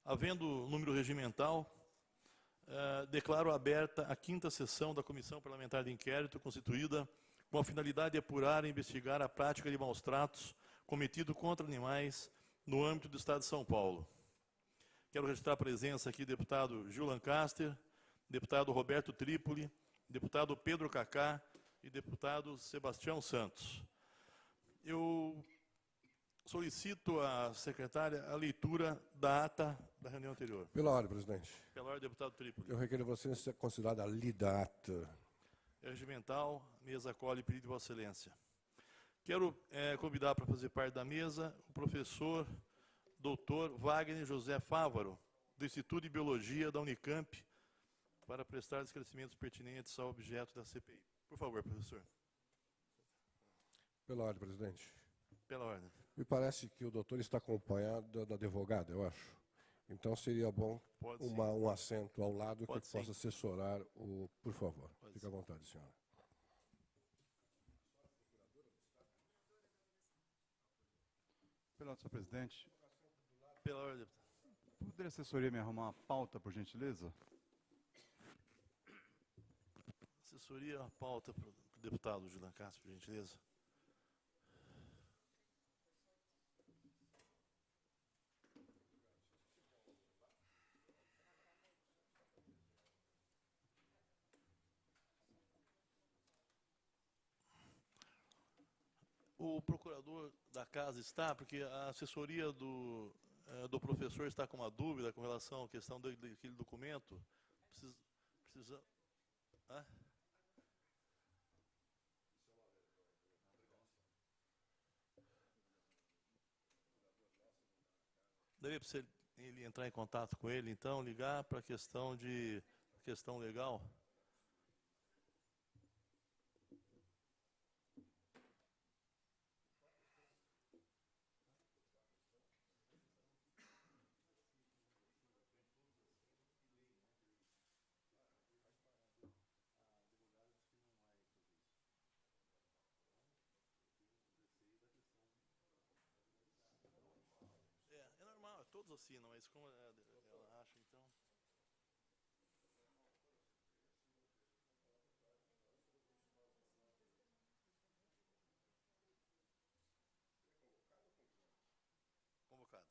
Havendo número regimental, declaro aberta a 5ª sessão da Comissão Parlamentar de Inquérito, constituída com a finalidade de apurar e investigar a prática de maus-tratos cometido contra animais no âmbito do Estado de São Paulo. Quero registrar a presença aqui do deputado Gil Lancaster, deputado Roberto Trípoli, deputado Pedro Cacá e deputado Sebastião Santos. Eu solicito à secretária a leitura da ata da reunião anterior. Pela ordem, presidente. Pela ordem, deputado Trípoli. Eu requeiro a você ser considerada lida a ata. É regimental, mesa acolhe pedido de Vossa Excelência. Quero convidar para fazer parte da mesa o professor doutor Wagner José Fávaro, do Instituto de Biologia da Unicamp, para prestar esclarecimentos pertinentes ao objeto da CPI. Por favor, professor. Pela ordem, presidente. Pela ordem. Me parece que o doutor está acompanhado da advogada, eu acho. Então seria bom um assento ao lado que possa assessorar o... Por favor, fique à vontade, senhora. Pela ordem, senhor presidente. Pela ordem, deputado. Poderia a assessoria me arrumar uma pauta, por gentileza? Assessoria, a pauta para o deputado Gil Lancaster, por gentileza. O procurador da casa está, porque a assessoria do professor está com uma dúvida com relação à questão daquele documento. Precisa... Daria para ele entrar em contato com ele, então, ligar para a questão legal? É normal, todos assinam, mas como ela acha, então... Convocado.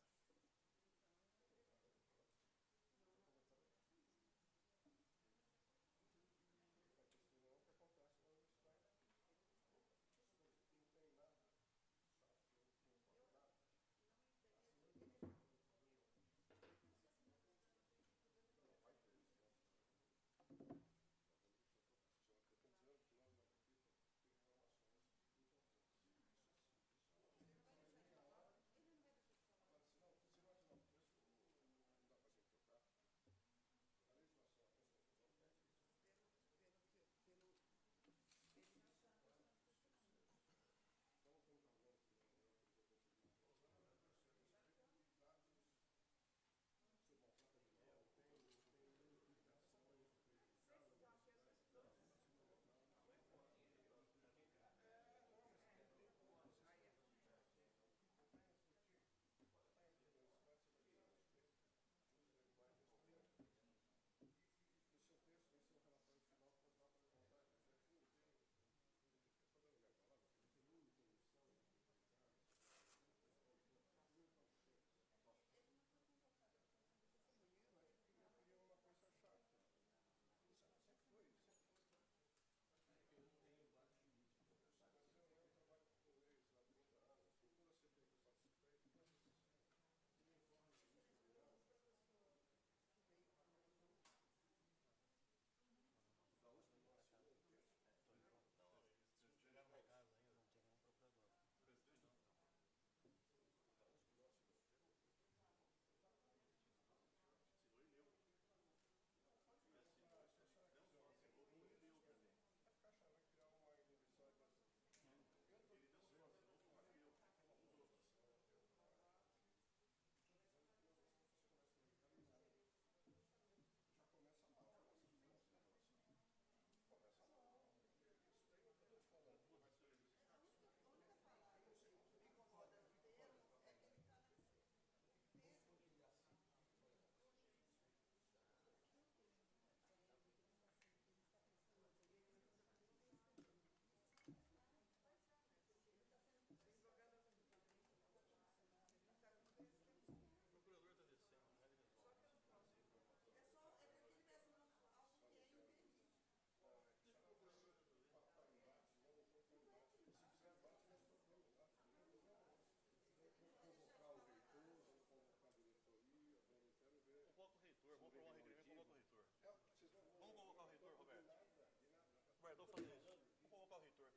Roberto, vou fazer isso.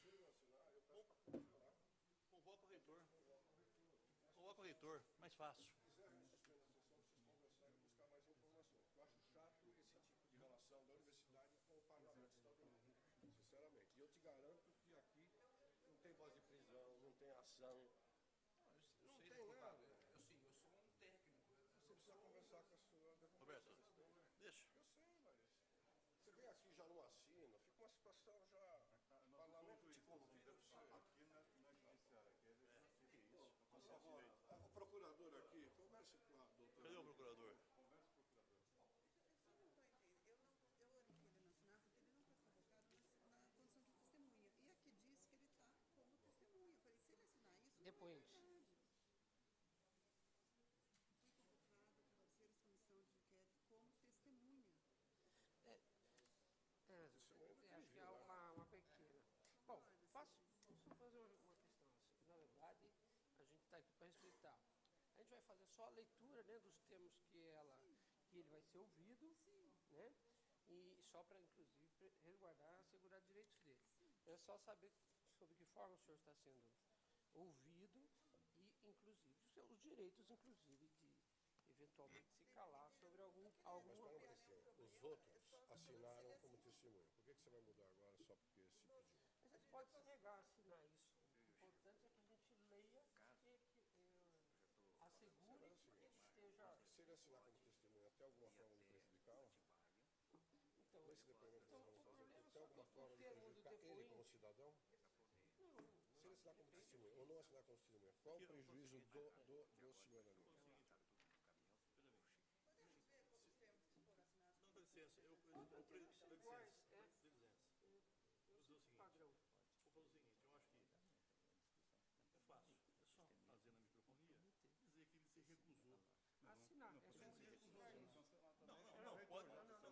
Vou convocar o reitor também, fica mais fácil. Convoca o reitor. Convoca o reitor, mais fácil. Eu acho chato esse tipo de relação da universidade com o parlamento estadual, sinceramente. E eu te garanto que aqui não tem voz de prisão, não tem ação. Não tem nada. Eu sou um técnico. Você precisa conversar com a sua deputada. Roberto, deixa. Eu sei, mas você vem aqui já não assina, fica uma situação já. O parlamento te convida para você. Aqui na judiciária, que é isso. Por favor, o procurador aqui, converse com a doutora. Cadê o procurador? Eu orientei ele não assinar porque ele não foi convocado na condição de testemunha. E aqui diz que ele está como testemunha. Eu falei, se ele assinar isso, Depoente. não é verdade. Fui convocado pela terceira comissão de inquérito como testemunha. Acho que é uma pequena. Bom, posso só fazer uma questão assim. Na verdade, a gente está aqui para respeitar. A gente vai fazer só a leitura, né, dos termos que ele vai ser ouvido, né? E só para, inclusive, resguardar, assegurar direitos dele. É só saber sobre que forma o senhor está sendo ouvido e, inclusive, os seus direitos, inclusive, de eventualmente se calar sobre alguma coisa. Os outros assinaram como testemunha. Por que você vai mudar agora só porque se pediu? Mas você pode se negar a assinar isso. O importante é que a gente leia e assegure que ele esteja... Se ele assinar como testemunha, tem alguma forma de prejudicá-lo? Então, Com esse depoimento que nós vamos o fazer, problema tem só alguma que forma o de termo do prejudicar ele depoente... como cidadão? Não, Se ele assinar como testemunha ou não assinar como testemunha, qual o prejuízo do senhor ali? Podemos ver como os termos que foram assinados. Não, dá licença. Dá licença. Vou dizer o seguinte. padrão. Vou fazer o seguinte, eu acho que é fácil. É só fazer na microfonia, dizer que ele se recusou. Assinar. É só se recusar isso. Não, pode. Não. Incrementa.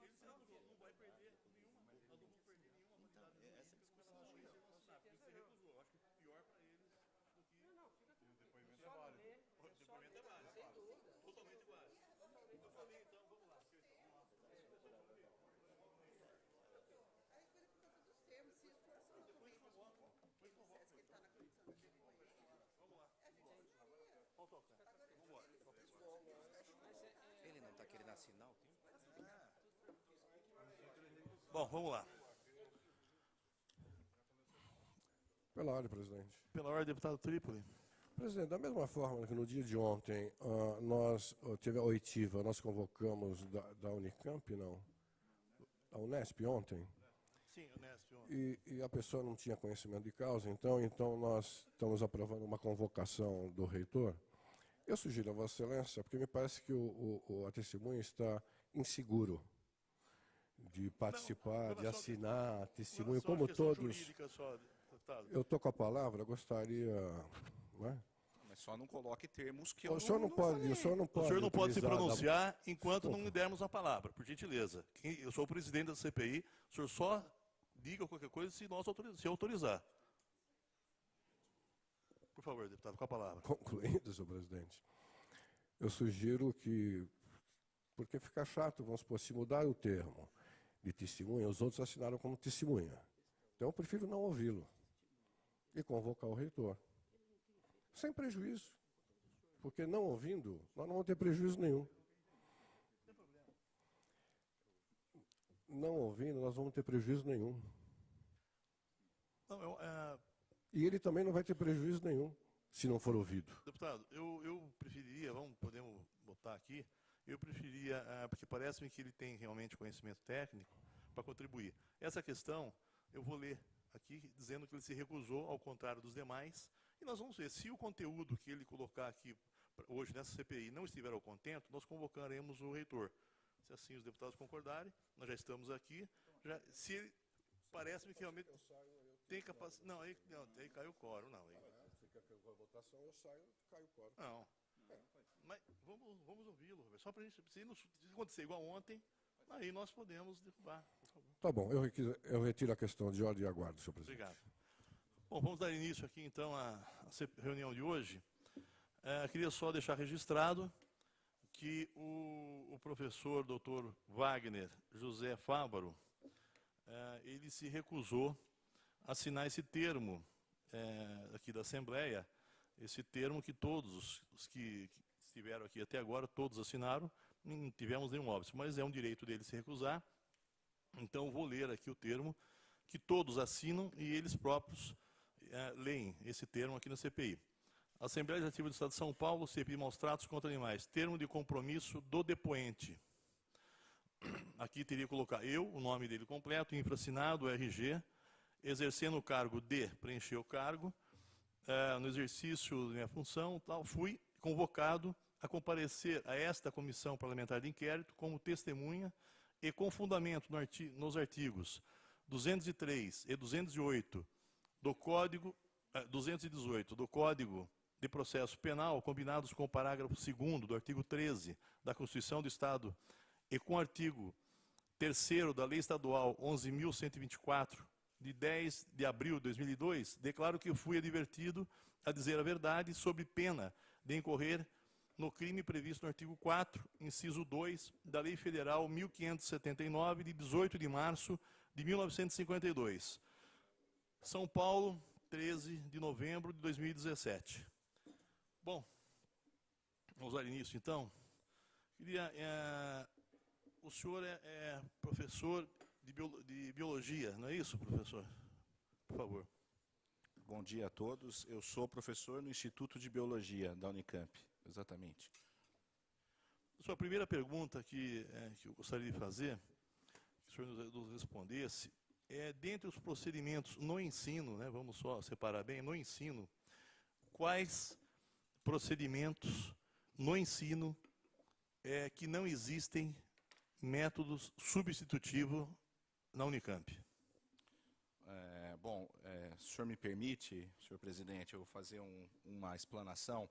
Ele se recusou, não vai perder nenhuma. Nós não vamos perder nenhuma validade. Essa discussão aí, ele sabe, ele se recusou. Eu acho que pior para eles do que... Não, fica tranquilo. depoimento Só é válido. ler, O depoimento é válido. sem dúvida. Totalmente válido. Eu falei, então, vamos lá. Aí foi por causa dos termos. Se for só um documento que dissesse que ele está na condição de testemunha, Vamos lá. a gente assistiria. Vamos tocar. Vamos embora. Ele não está querendo assinar o termo? Bom, vamos lá. Pela ordem, presidente. Pela ordem, deputado Trípoli. Presidente, da mesma forma que no dia de ontem nós teve a oitiva, nós convocamos da Unicamp, não? Da Unesp ontem, Sim, Unesp. Ontem. e a pessoa não tinha conhecimento de causa, então nós estamos aprovando uma convocação do reitor. Eu sugiro a Vossa Excelência, porque me parece que a testemunha está inseguro de participar, de assinar testemunho, como todos. Jurídica só, deputado. Eu estou com a palavra, gostaria. Não é? Mas só não coloque termos que eu O senhor não pode, O senhor não pode se utilizar da- pronunciar enquanto não lhe dermos a palavra, por gentileza. Eu sou o presidente da CPI, o senhor só diga qualquer coisa se autorizar. Por favor, deputado, com a palavra. Concluindo, senhor presidente, eu sugiro que, porque fica chato, vamos supor, se mudar o termo de testemunha, os outros assinaram como testemunha. Então eu prefiro não ouvi-lo e convocar o reitor. Sem prejuízo. Porque não ouvindo, nós não vamos ter prejuízo nenhum. Não ouvindo, nós vamos ter prejuízo nenhum. Não, E ele também não vai ter prejuízo nenhum, se não for ouvido. deputado, eu preferiria, podemos botar aqui, eu preferiria, porque parece-me que ele tem realmente conhecimento técnico para contribuir. Essa questão, eu vou ler aqui, dizendo que ele se recusou, ao contrário dos demais, e nós vamos ver, se o conteúdo que ele colocar aqui hoje nessa CPI não estiver ao contento, nós convocaremos o reitor. Se assim os deputados concordarem, nós já estamos aqui, se ele, parece-me que realmente tem capacidade... Não, aí caiu o quórum, não. Fica com a votação, eu saio, cai o quórum. Não. Mas vamos ouvi-lo, Roberto. Só para a gente, se acontecer igual ontem, aí nós podemos derrubar, por favor. Tá bom, eu retiro a questão de ordem e aguardo, senhor presidente. Obrigado. Bom, vamos dar início aqui, então, à reunião de hoje. Queria só deixar registrado que o professor Dr. Wagner José Fávaro, ele se recusou a assinar esse termo aqui da Assembleia, esse termo que todos os que estiveram aqui até agora, todos assinaram, não tivemos nenhum óbito, mas é um direito dele se recusar. Então, vou ler aqui o termo que todos assinam e eles próprios leem esse termo aqui na CPI. Assembleia Legislativa do Estado de São Paulo, CPI Maus Tratos contra Animais. Termo de compromisso do depoente. Aqui teria que colocar eu, o nome dele completo, infraassinado, RG, exercendo o cargo de, preencher o cargo, no exercício da minha função, tal, fui convocado a comparecer a esta comissão parlamentar de inquérito como testemunha e com fundamento nos artigos 203 e 208 do Código 218 do Código de Processo Penal, combinados com o parágrafo 2º do artigo 13 da Constituição do Estado e com o artigo 3º da Lei Estadual 11.124, de 10 de abril de 2002, declaro que fui advertido a dizer a verdade sob pena de incorrer no crime previsto no artigo 4, inciso 2, da Lei Federal 1579, de 18 de março de 1952. São Paulo, 13 de novembro de 2017. Bom, vamos dar início, então. O senhor é professor de biologia, não é isso, professor? Por favor. Bom dia a todos. Eu sou professor no Instituto de Biologia da Unicamp, exatamente. Sua primeira pergunta que eu gostaria de fazer, que o senhor nos respondesse, dentre os procedimentos no ensino, né, vamos só separar bem, no ensino, quais procedimentos no ensino que não existem métodos substitutivos na Unicamp? Bom, se o senhor me permite, senhor presidente, eu vou fazer uma explanação.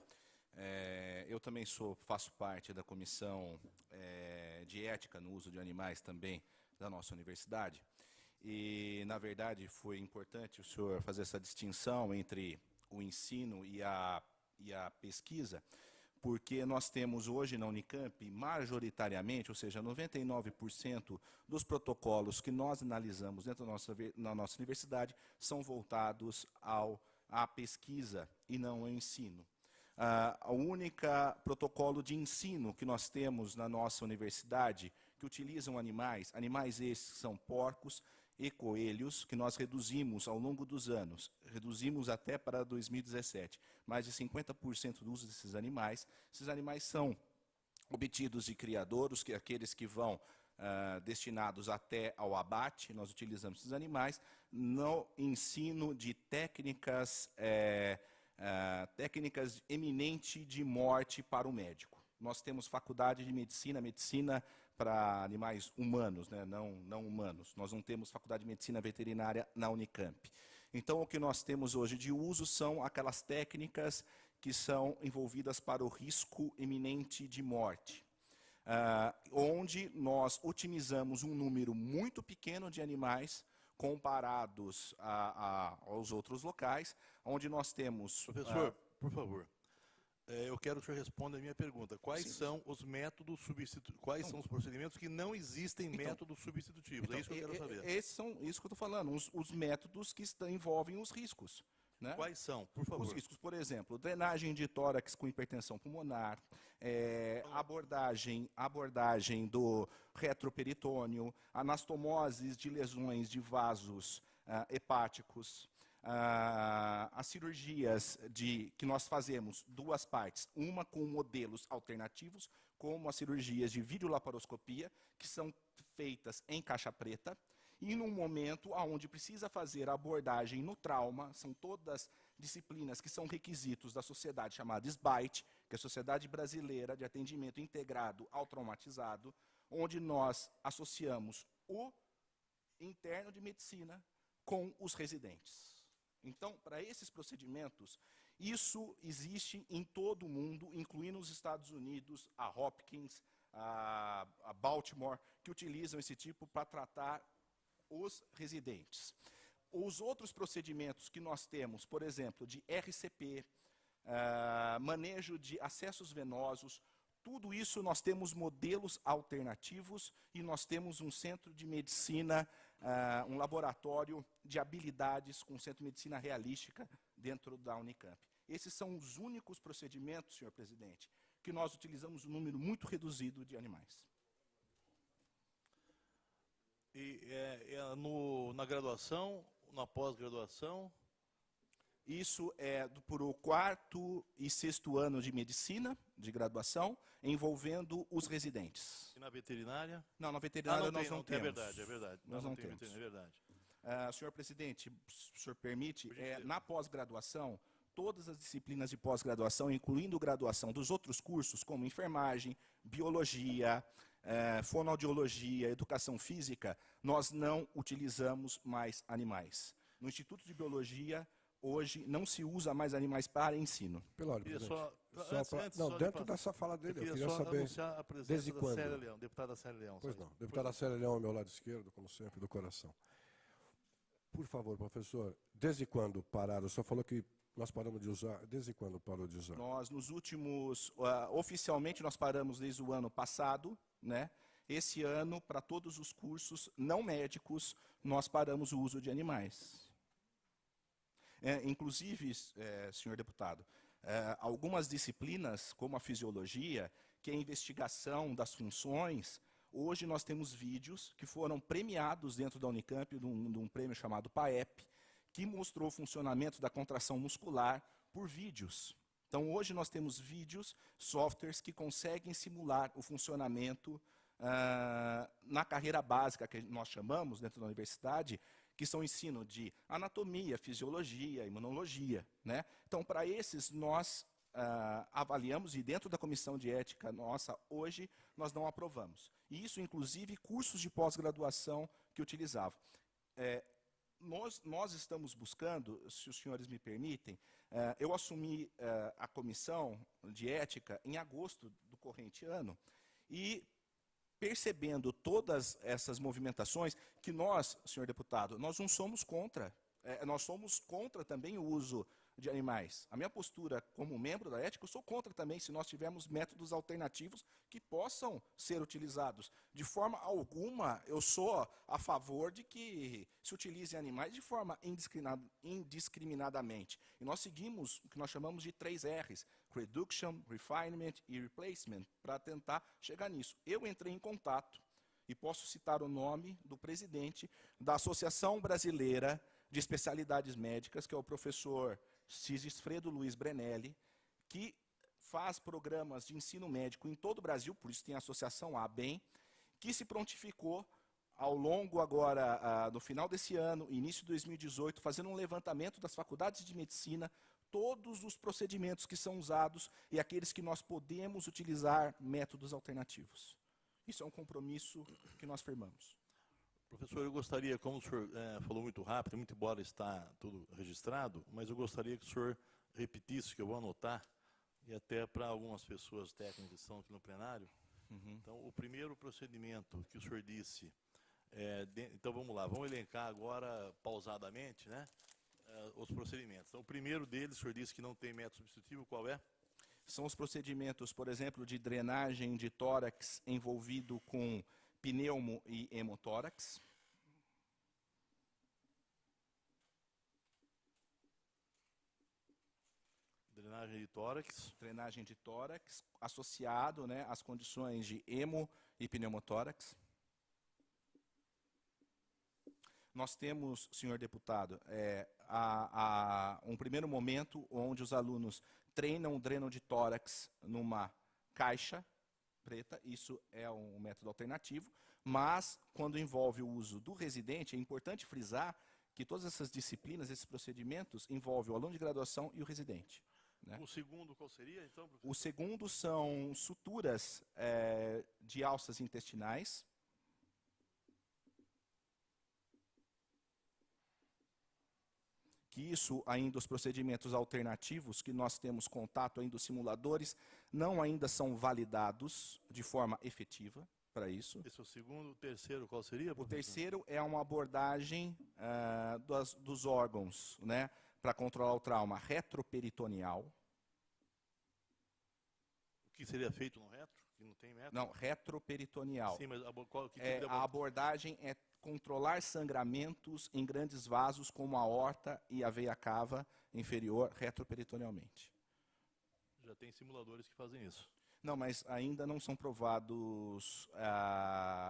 Eu também faço parte da comissão de ética no uso de animais também da nossa universidade. E, na verdade, foi importante o senhor fazer essa distinção entre o ensino e a pesquisa, porque nós temos hoje na Unicamp, majoritariamente, ou seja, 99% dos protocolos que nós analisamos dentro da nossa universidade são voltados à pesquisa e não ao ensino. O único protocolo de ensino que nós temos na nossa universidade que utilizam animais esses que são porcos e coelhos, que nós reduzimos ao longo dos anos, reduzimos até para 2017, mais de 50% do uso desses animais. Esses animais são obtidos de criadouros, que aqueles que vão destinados até ao abate, nós utilizamos esses animais no ensino de técnicas eminente de morte para o médico. Nós temos faculdade de medicina para animais humanos, né, não humanos. Nós não temos faculdade de medicina veterinária na Unicamp. Então, o que nós temos hoje de uso são aquelas técnicas que são envolvidas para o risco iminente de morte, onde nós otimizamos um número muito pequeno de animais comparados aos outros locais, onde nós temos... Professor, por favor, eu quero que o senhor responda a minha pergunta. Quais são os métodos substitutivos? Quais são os procedimentos que não existem métodos substitutivos? É isso que eu quero saber. Isso que eu estou falando, os métodos que envolvem os riscos. Né? Quais são, por favor? Os riscos, por exemplo, drenagem de tórax com hipertensão pulmonar, abordagem do retroperitônio, anastomoses de lesões de vasos hepáticos, as cirurgias que nós fazemos duas partes, uma com modelos alternativos, como as cirurgias de videolaparoscopia, que são feitas em caixa preta, e num momento onde precisa fazer a abordagem no trauma, são todas disciplinas que são requisitos da sociedade chamada SBAIT, que é a Sociedade Brasileira de Atendimento Integrado ao Traumatizado, onde nós associamos o interno de medicina com os residentes. Então, para esses procedimentos, isso existe em todo o mundo, incluindo os Estados Unidos, a Hopkins, a Baltimore, que utilizam esse tipo para tratar os residentes. Os outros procedimentos que nós temos, por exemplo, de RCP, manejo de acessos venosos, tudo isso nós temos modelos alternativos e nós temos um centro de medicina, um laboratório de habilidades com centro de medicina realística dentro da Unicamp. Esses são os únicos procedimentos, senhor presidente, que nós utilizamos um número muito reduzido de animais. E na graduação, na pós-graduação? Isso é por o 4º e 6º ano de medicina, de graduação, envolvendo os residentes. E na veterinária? Não, na veterinária nós não temos. É verdade, é verdade. Nós não temos. temos. É verdade. Senhor presidente, se o senhor permite, Por gentileza. na pós-graduação, todas as disciplinas de pós-graduação, incluindo graduação dos outros cursos, como enfermagem, biologia, fonoaudiologia, educação física, nós não utilizamos mais animais. No Instituto de Biologia, hoje, não se usa mais animais para ensino. Pela ordem, Queria presidente. antes Não, só de dentro passar- dessa fala dele, eu queria queria só saber anunciar a presença desde da quando. Célia Leão, deputada Célia Leão. Pois só não. isso. Deputada Célia Leão ao meu lado esquerdo, como sempre, do coração. Por favor, professor, desde quando pararam? O senhor falou que nós paramos de usar. Desde quando parou de usar? Nós, nos últimos, oficialmente, nós paramos desde o ano passado, né? Esse ano, para todos os cursos não médicos, nós paramos o uso de animais. Inclusive, senhor deputado, algumas disciplinas, como a fisiologia, que é a investigação das funções, hoje nós temos vídeos que foram premiados dentro da Unicamp, de um prêmio chamado PAEP, que mostrou o funcionamento da contração muscular por vídeos. Então, hoje nós temos vídeos, softwares que conseguem simular o funcionamento na carreira básica, que nós chamamos dentro da universidade, que são ensino de anatomia, fisiologia, imunologia, né? Então, para esses, nós avaliamos, e dentro da comissão de ética nossa, hoje, nós não aprovamos. E isso, inclusive, cursos de pós-graduação que utilizavam. Nós estamos buscando, se os senhores me permitem, eu assumi a comissão de ética em agosto do corrente ano, e percebendo todas essas movimentações, que nós, senhor deputado, nós não somos contra, nós somos contra também o uso de animais. A minha postura como membro da ética, eu sou contra também se nós tivermos métodos alternativos que possam ser utilizados. De forma alguma, eu sou a favor de que se utilizem animais de forma indiscriminadamente. E nós seguimos o que nós chamamos de 3 R's, Reduction, Refinement e Replacement, para tentar chegar nisso. Eu entrei em contato, e posso citar o nome do presidente da Associação Brasileira de Especialidades Médicas, que é o professor Sigisfredo Luiz Brenelli, que faz programas de ensino médico em todo o Brasil, por isso tem a associação ABEM, que se prontificou ao longo agora, no final desse ano, início de 2018, fazendo um levantamento das faculdades de medicina, todos os procedimentos que são usados e aqueles que nós podemos utilizar métodos alternativos. Isso é um compromisso que nós firmamos. Professor, eu gostaria, como o senhor falou muito rápido, muito embora está tudo registrado, mas eu gostaria que o senhor repetisse, que eu vou anotar, e até para algumas pessoas técnicas que estão aqui no plenário. Então, o primeiro procedimento que o senhor disse, então vamos lá, vamos elencar agora pausadamente, né, os procedimentos. Então, o primeiro deles, o senhor disse que não tem método substitutivo, qual é? São os procedimentos, por exemplo, de drenagem de tórax envolvido com pneumo e hemotórax. Drenagem de tórax. Drenagem de tórax, associado, né, às condições de hemo e pneumotórax. Nós temos, senhor deputado, um primeiro momento onde os alunos treinam o dreno de tórax numa caixa preta, isso é um método alternativo, mas quando envolve o uso do residente, é importante frisar que todas essas disciplinas, esses procedimentos, envolvem o aluno de graduação e o residente. Né? O segundo, qual seria, então, professor? O segundo são suturas de alças intestinais. Que isso ainda, os procedimentos alternativos que nós temos contato ainda, os simuladores, não ainda são validados de forma efetiva. para isso. Esse é o segundo. O terceiro, qual seria, O professor? terceiro é uma abordagem dos órgãos, né, para controlar o trauma retroperitoneal. O que seria feito no retro? Que não tem metro? Não, retroperitoneal. Sim, mas qual, que tipo É, de a abordagem é controlar sangramentos em grandes vasos como a aorta e a veia cava inferior retroperitonealmente. Já tem simuladores que fazem isso. Não, mas ainda não são provados,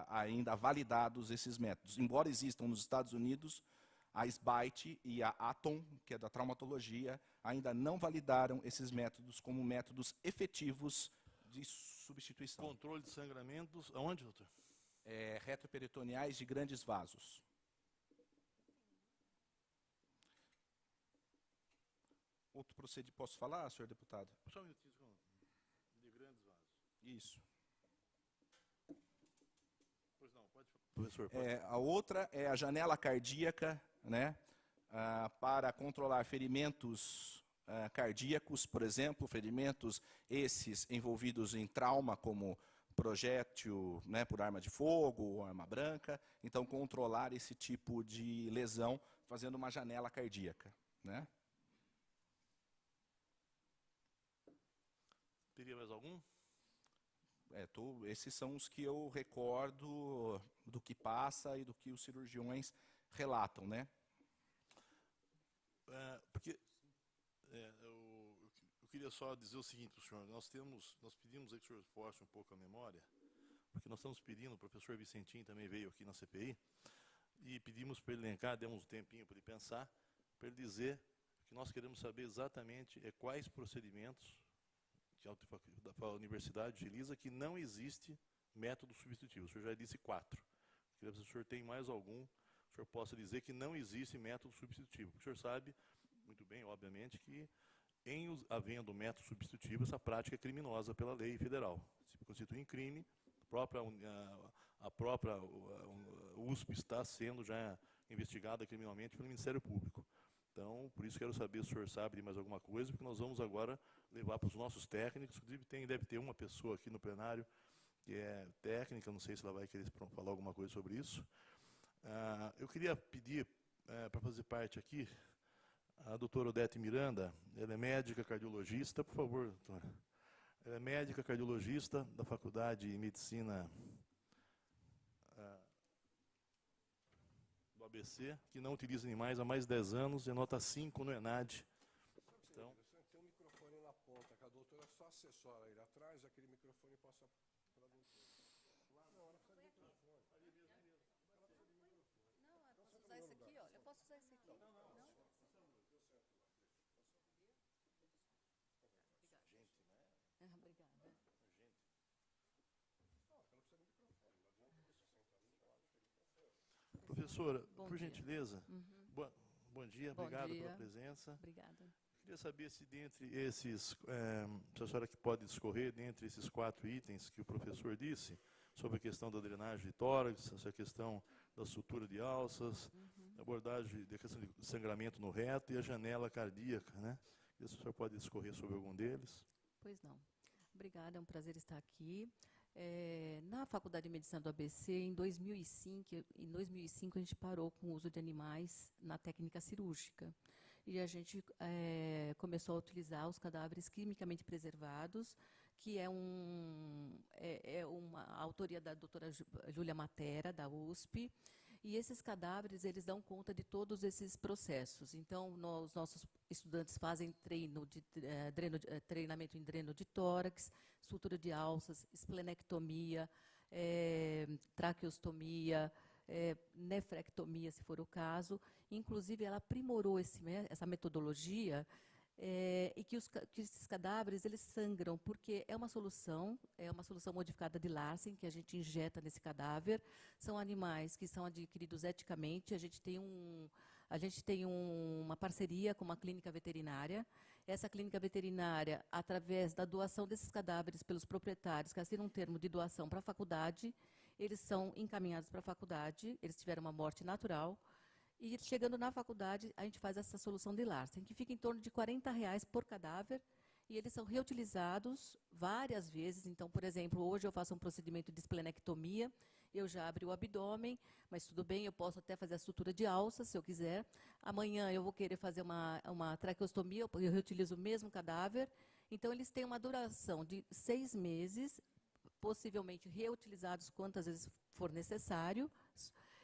ainda validados esses métodos. Embora existam nos Estados Unidos, a SBITE e a Atom, que é da traumatologia, ainda não validaram esses métodos como métodos efetivos de substituição. Controle de sangramentos, aonde, doutor? Retroperitoneais de grandes vasos. Outro procedimento, posso falar, senhor deputado? Só um minutinho, de grandes vasos. Isso. Pois não, pode falar. Professor, pode. A outra é a janela cardíaca, né, para controlar ferimentos cardíacos, por exemplo, ferimentos esses envolvidos em trauma, como projétil, né, por arma de fogo ou arma branca. Então, controlar esse tipo de lesão fazendo uma janela cardíaca, né? Teria mais algum? Esses são os que eu recordo do que passa e do que os cirurgiões relatam, né? Porque eu queria só dizer o seguinte para o senhor, nós pedimos aí que o senhor esforce um pouco a memória, porque nós estamos pedindo, o professor Vicentim também veio aqui na CPI, e pedimos para ele elencar, demos um tempinho para ele pensar, para ele dizer que nós queremos saber exatamente quais procedimentos que a universidade utiliza que não existe método substitutivo. O senhor já disse 4. Queria saber se o senhor tem mais algum, o senhor possa dizer que não existe método substitutivo. O senhor sabe muito bem, obviamente, que havendo método substitutivo, essa prática é criminosa pela lei federal. Se constitui em crime, a própria USP está sendo já investigada criminalmente pelo Ministério Público. Então, por isso quero saber se o senhor sabe de mais alguma coisa, porque nós vamos agora levar para os nossos técnicos. Inclusive, deve ter uma pessoa aqui no plenário que é técnica, não sei se ela vai querer falar alguma coisa sobre isso. Eu queria pedir para fazer parte aqui a doutora Odete Miranda. Ela é médica cardiologista, por favor, doutora. Ela é médica cardiologista da Faculdade de Medicina do ABC, que não utiliza animais há mais de 10 anos, é nota 5 no ENAD. Então, tem um microfone na ponta, que a doutora só acessora ele atrás, aquele microfone passa para a doutora. Não, ela precisa de microfone. Não, eu posso usar esse aqui, olha. Eu posso usar esse aqui. Não? Obrigada. professora, Bom por dia. gentileza, bom dia, Bom obrigado dia. pela presença. Obrigada. Queria saber se dentre esses, se a senhora que pode discorrer, dentre esses 4 itens que o professor disse, sobre a questão da drenagem de tórax, essa questão da sutura de alças, abordagem da questão de sangramento no reto e a janela cardíaca, né? Se o senhor pode discorrer sobre algum deles. Pois não. Obrigada, é um prazer estar aqui. Na Faculdade de Medicina do ABC, em 2005 a gente parou com o uso de animais na técnica cirúrgica. E a gente começou a utilizar os cadáveres quimicamente preservados, que é uma autoria da doutora Júlia Matera, da USP. E esses cadáveres, eles dão conta de todos esses processos. Então, os nossos estudantes fazem treinamento em dreno de tórax, sutura de alças, esplenectomia, traqueostomia, nefrectomia, se for o caso. Inclusive, ela aprimorou essa metodologia e que esses cadáveres eles sangram, porque é uma solução modificada de Larsen, que a gente injeta nesse cadáver. São animais que são adquiridos eticamente. A gente tem uma parceria com uma clínica veterinária. Essa clínica veterinária, através da doação desses cadáveres pelos proprietários, que assinam um termo de doação para a faculdade, eles são encaminhados para a faculdade, eles tiveram uma morte natural. E chegando na faculdade, a gente faz essa solução de Larsen, que fica em torno de R$ 40 por cadáver. e eles são reutilizados várias vezes. Então, por exemplo, hoje eu faço um procedimento de esplenectomia, eu já abri o abdômen, mas tudo bem, eu posso até fazer a sutura de alça, se eu quiser. Amanhã eu vou querer fazer uma traqueostomia, eu reutilizo o mesmo cadáver. Então, eles têm uma duração de 6 meses, possivelmente reutilizados quantas vezes for necessário,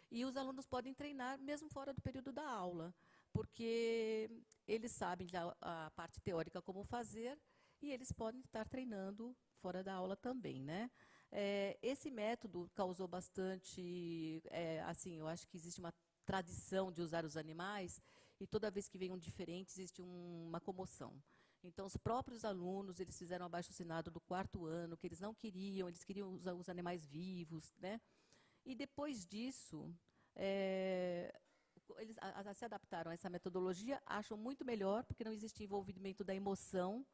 e os alunos podem treinar mesmo fora do período da aula, porque eles sabem já a parte teórica como fazer, e eles podem estar treinando fora da aula também, né? Esse método causou bastante, assim, eu acho que existe uma tradição de usar os animais, e toda vez que vem um diferente, existe uma comoção. Então, os próprios alunos, eles fizeram abaixo-assinado do 4º ano, que eles não queriam, eles queriam usar os animais vivos, né? E depois disso, eles se adaptaram a essa metodologia, acham muito melhor, porque não existe envolvimento da emoção,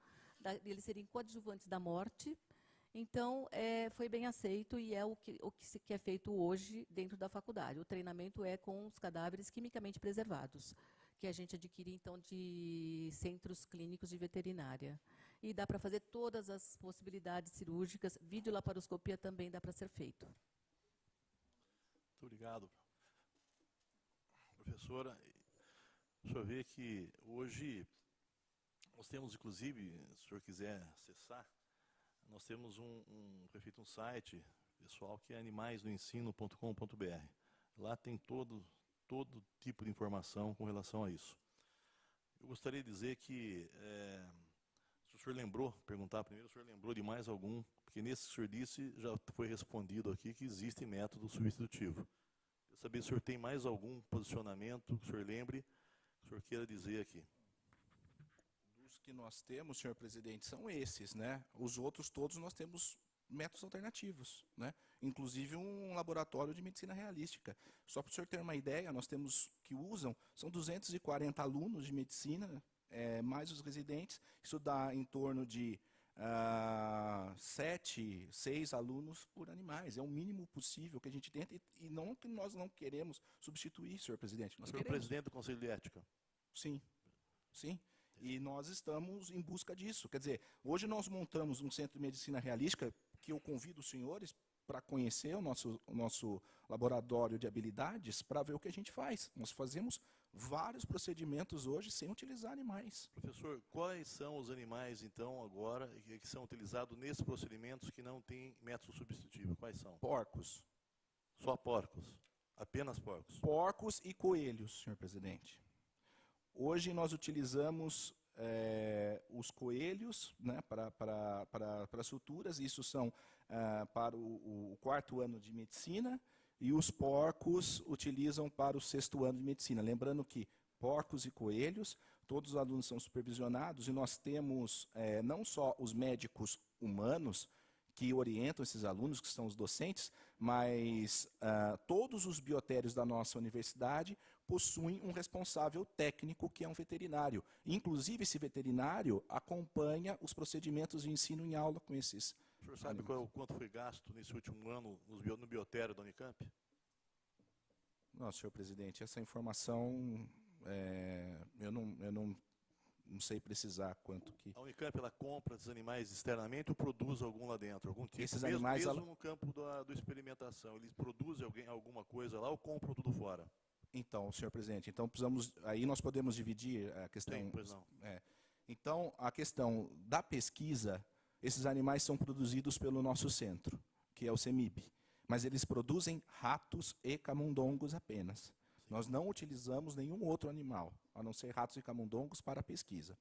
eles serem coadjuvantes da morte. Então, foi bem aceito e é o que é feito hoje dentro da faculdade. O treinamento é com os cadáveres quimicamente preservados, que a gente adquire, então, de centros clínicos de veterinária. E dá para fazer todas as possibilidades cirúrgicas, videolaparoscopia também dá para ser feito. Muito obrigado. Professora, o senhor vê que hoje nós temos, inclusive, se o senhor quiser acessar, nós temos feito um site, pessoal, que é animaisnoensino.com.br. Lá tem todo tipo de informação com relação a isso. Eu gostaria de dizer que, se o senhor lembrou, perguntar primeiro, se o senhor lembrou de mais algum, porque nesse que o senhor disse, já foi respondido aqui que existe método substitutivo. Eu saber se o senhor tem mais algum posicionamento que o senhor lembre, que o senhor queira dizer aqui. Os que nós temos, senhor presidente, são esses, né? Os outros todos nós temos métodos alternativos, né? Inclusive um laboratório de medicina realística. Só para o senhor ter uma ideia, nós temos que usam, são 240 alunos de medicina, mais os residentes, isso dá em torno de 7, 6 alunos por animais. É o mínimo possível que a gente tenta, e não que nós não queremos substituir, senhor presidente. Nós O senhor é queremos. presidente do Conselho de Ética. Sim, sim. E nós estamos em busca disso. Quer dizer, hoje nós montamos um centro de medicina realística que eu convido os senhores para conhecer o nosso laboratório de habilidades para ver o que a gente faz. Nós fazemos vários procedimentos hoje sem utilizar animais. Professor, quais são os animais, então, agora, que são utilizados nesses procedimentos que não têm método substitutivo? Quais são? Porcos. Só porcos? Apenas porcos? Porcos e coelhos, senhor presidente. Hoje nós utilizamos os coelhos, né, para suturas, isso são para o 4º ano de medicina, e os porcos utilizam para o 6º ano de medicina. Lembrando que porcos e coelhos, todos os alunos são supervisionados, e nós temos não só os médicos humanos, que orientam esses alunos, que são os docentes, mas todos os biotérios da nossa universidade possuem um responsável técnico, que é um veterinário. Inclusive, esse veterinário acompanha os procedimentos de ensino em aula com esses. O senhor sabe quanto foi gasto nesse último ano no biotério da Unicamp? Nossa, senhor presidente, essa informação eu não sei precisar quanto que... A Unicamp, ela compra esses animais externamente ou produz algum lá dentro? Algum tipo? Esses mesmo, animais, mesmo no campo da experimentação, eles produzem alguma coisa lá ou compram tudo fora? Então, senhor presidente, então aí nós podemos dividir a questão... Sim, pois não. Então, a questão da pesquisa, esses animais são produzidos pelo nosso centro, que é o CEMIB. Mas eles produzem ratos e camundongos apenas. Nós não utilizamos nenhum outro animal, a não ser ratos e camundongos, para a pesquisa.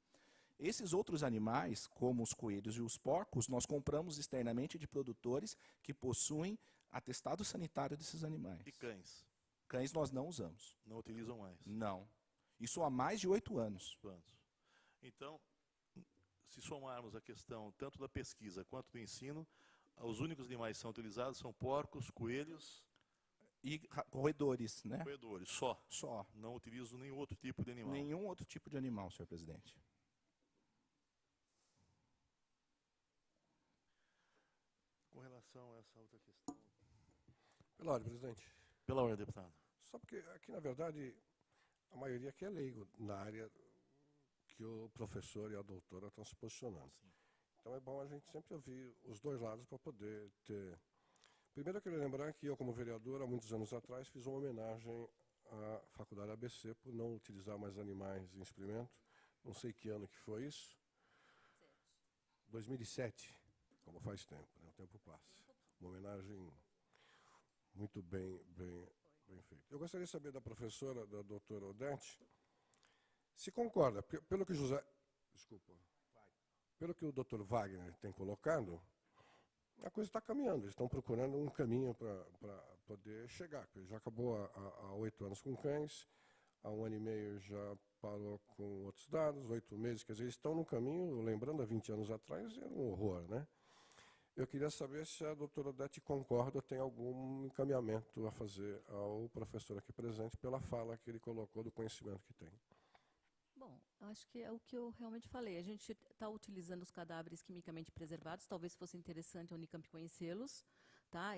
Esses outros animais, como os coelhos e os porcos, nós compramos externamente de produtores que possuem atestado sanitário desses animais. E cães? Cães nós não usamos. Não utilizam mais? Não. Isso há mais de 8 anos. Então, se somarmos a questão tanto da pesquisa quanto do ensino, os únicos animais que são utilizados são porcos, coelhos... E roedores, né? Roedores, só? Só. Não utilizo nenhum outro tipo de animal? Nenhum outro tipo de animal, senhor presidente. Com relação a essa outra questão... Pela ordem, presidente. Pela ordem, deputado. Só porque aqui, na verdade, a maioria aqui é leigo na área que o professor e a doutora estão se posicionando. Então é bom a gente sempre ouvir os dois lados para poder ter... Primeiro eu queria lembrar que eu, como vereador, há muitos anos atrás, fiz uma homenagem à Faculdade ABC por não utilizar mais animais em experimento. Não sei que ano que foi isso. 2007, como faz tempo, né? O tempo passa. Uma homenagem muito bem feita. Eu gostaria de saber da professora, da doutora Odete, se concorda, pelo que pelo que o doutor Wagner tem colocado, a coisa está caminhando. Eles estão procurando um caminho para poder chegar. Ele já acabou há 8 anos com cães, há 1 ano e meio já parou com outros dados, 8 meses, quer dizer, eles estão no caminho, lembrando, há 20 anos atrás, era um horror, né? Eu queria saber se a doutora Odete concorda ou tem algum encaminhamento a fazer ao professor aqui presente pela fala que ele colocou do conhecimento que tem. Bom, acho que é o que eu realmente falei. A gente está utilizando os cadáveres quimicamente preservados. Talvez fosse interessante a Unicamp conhecê-los, tá?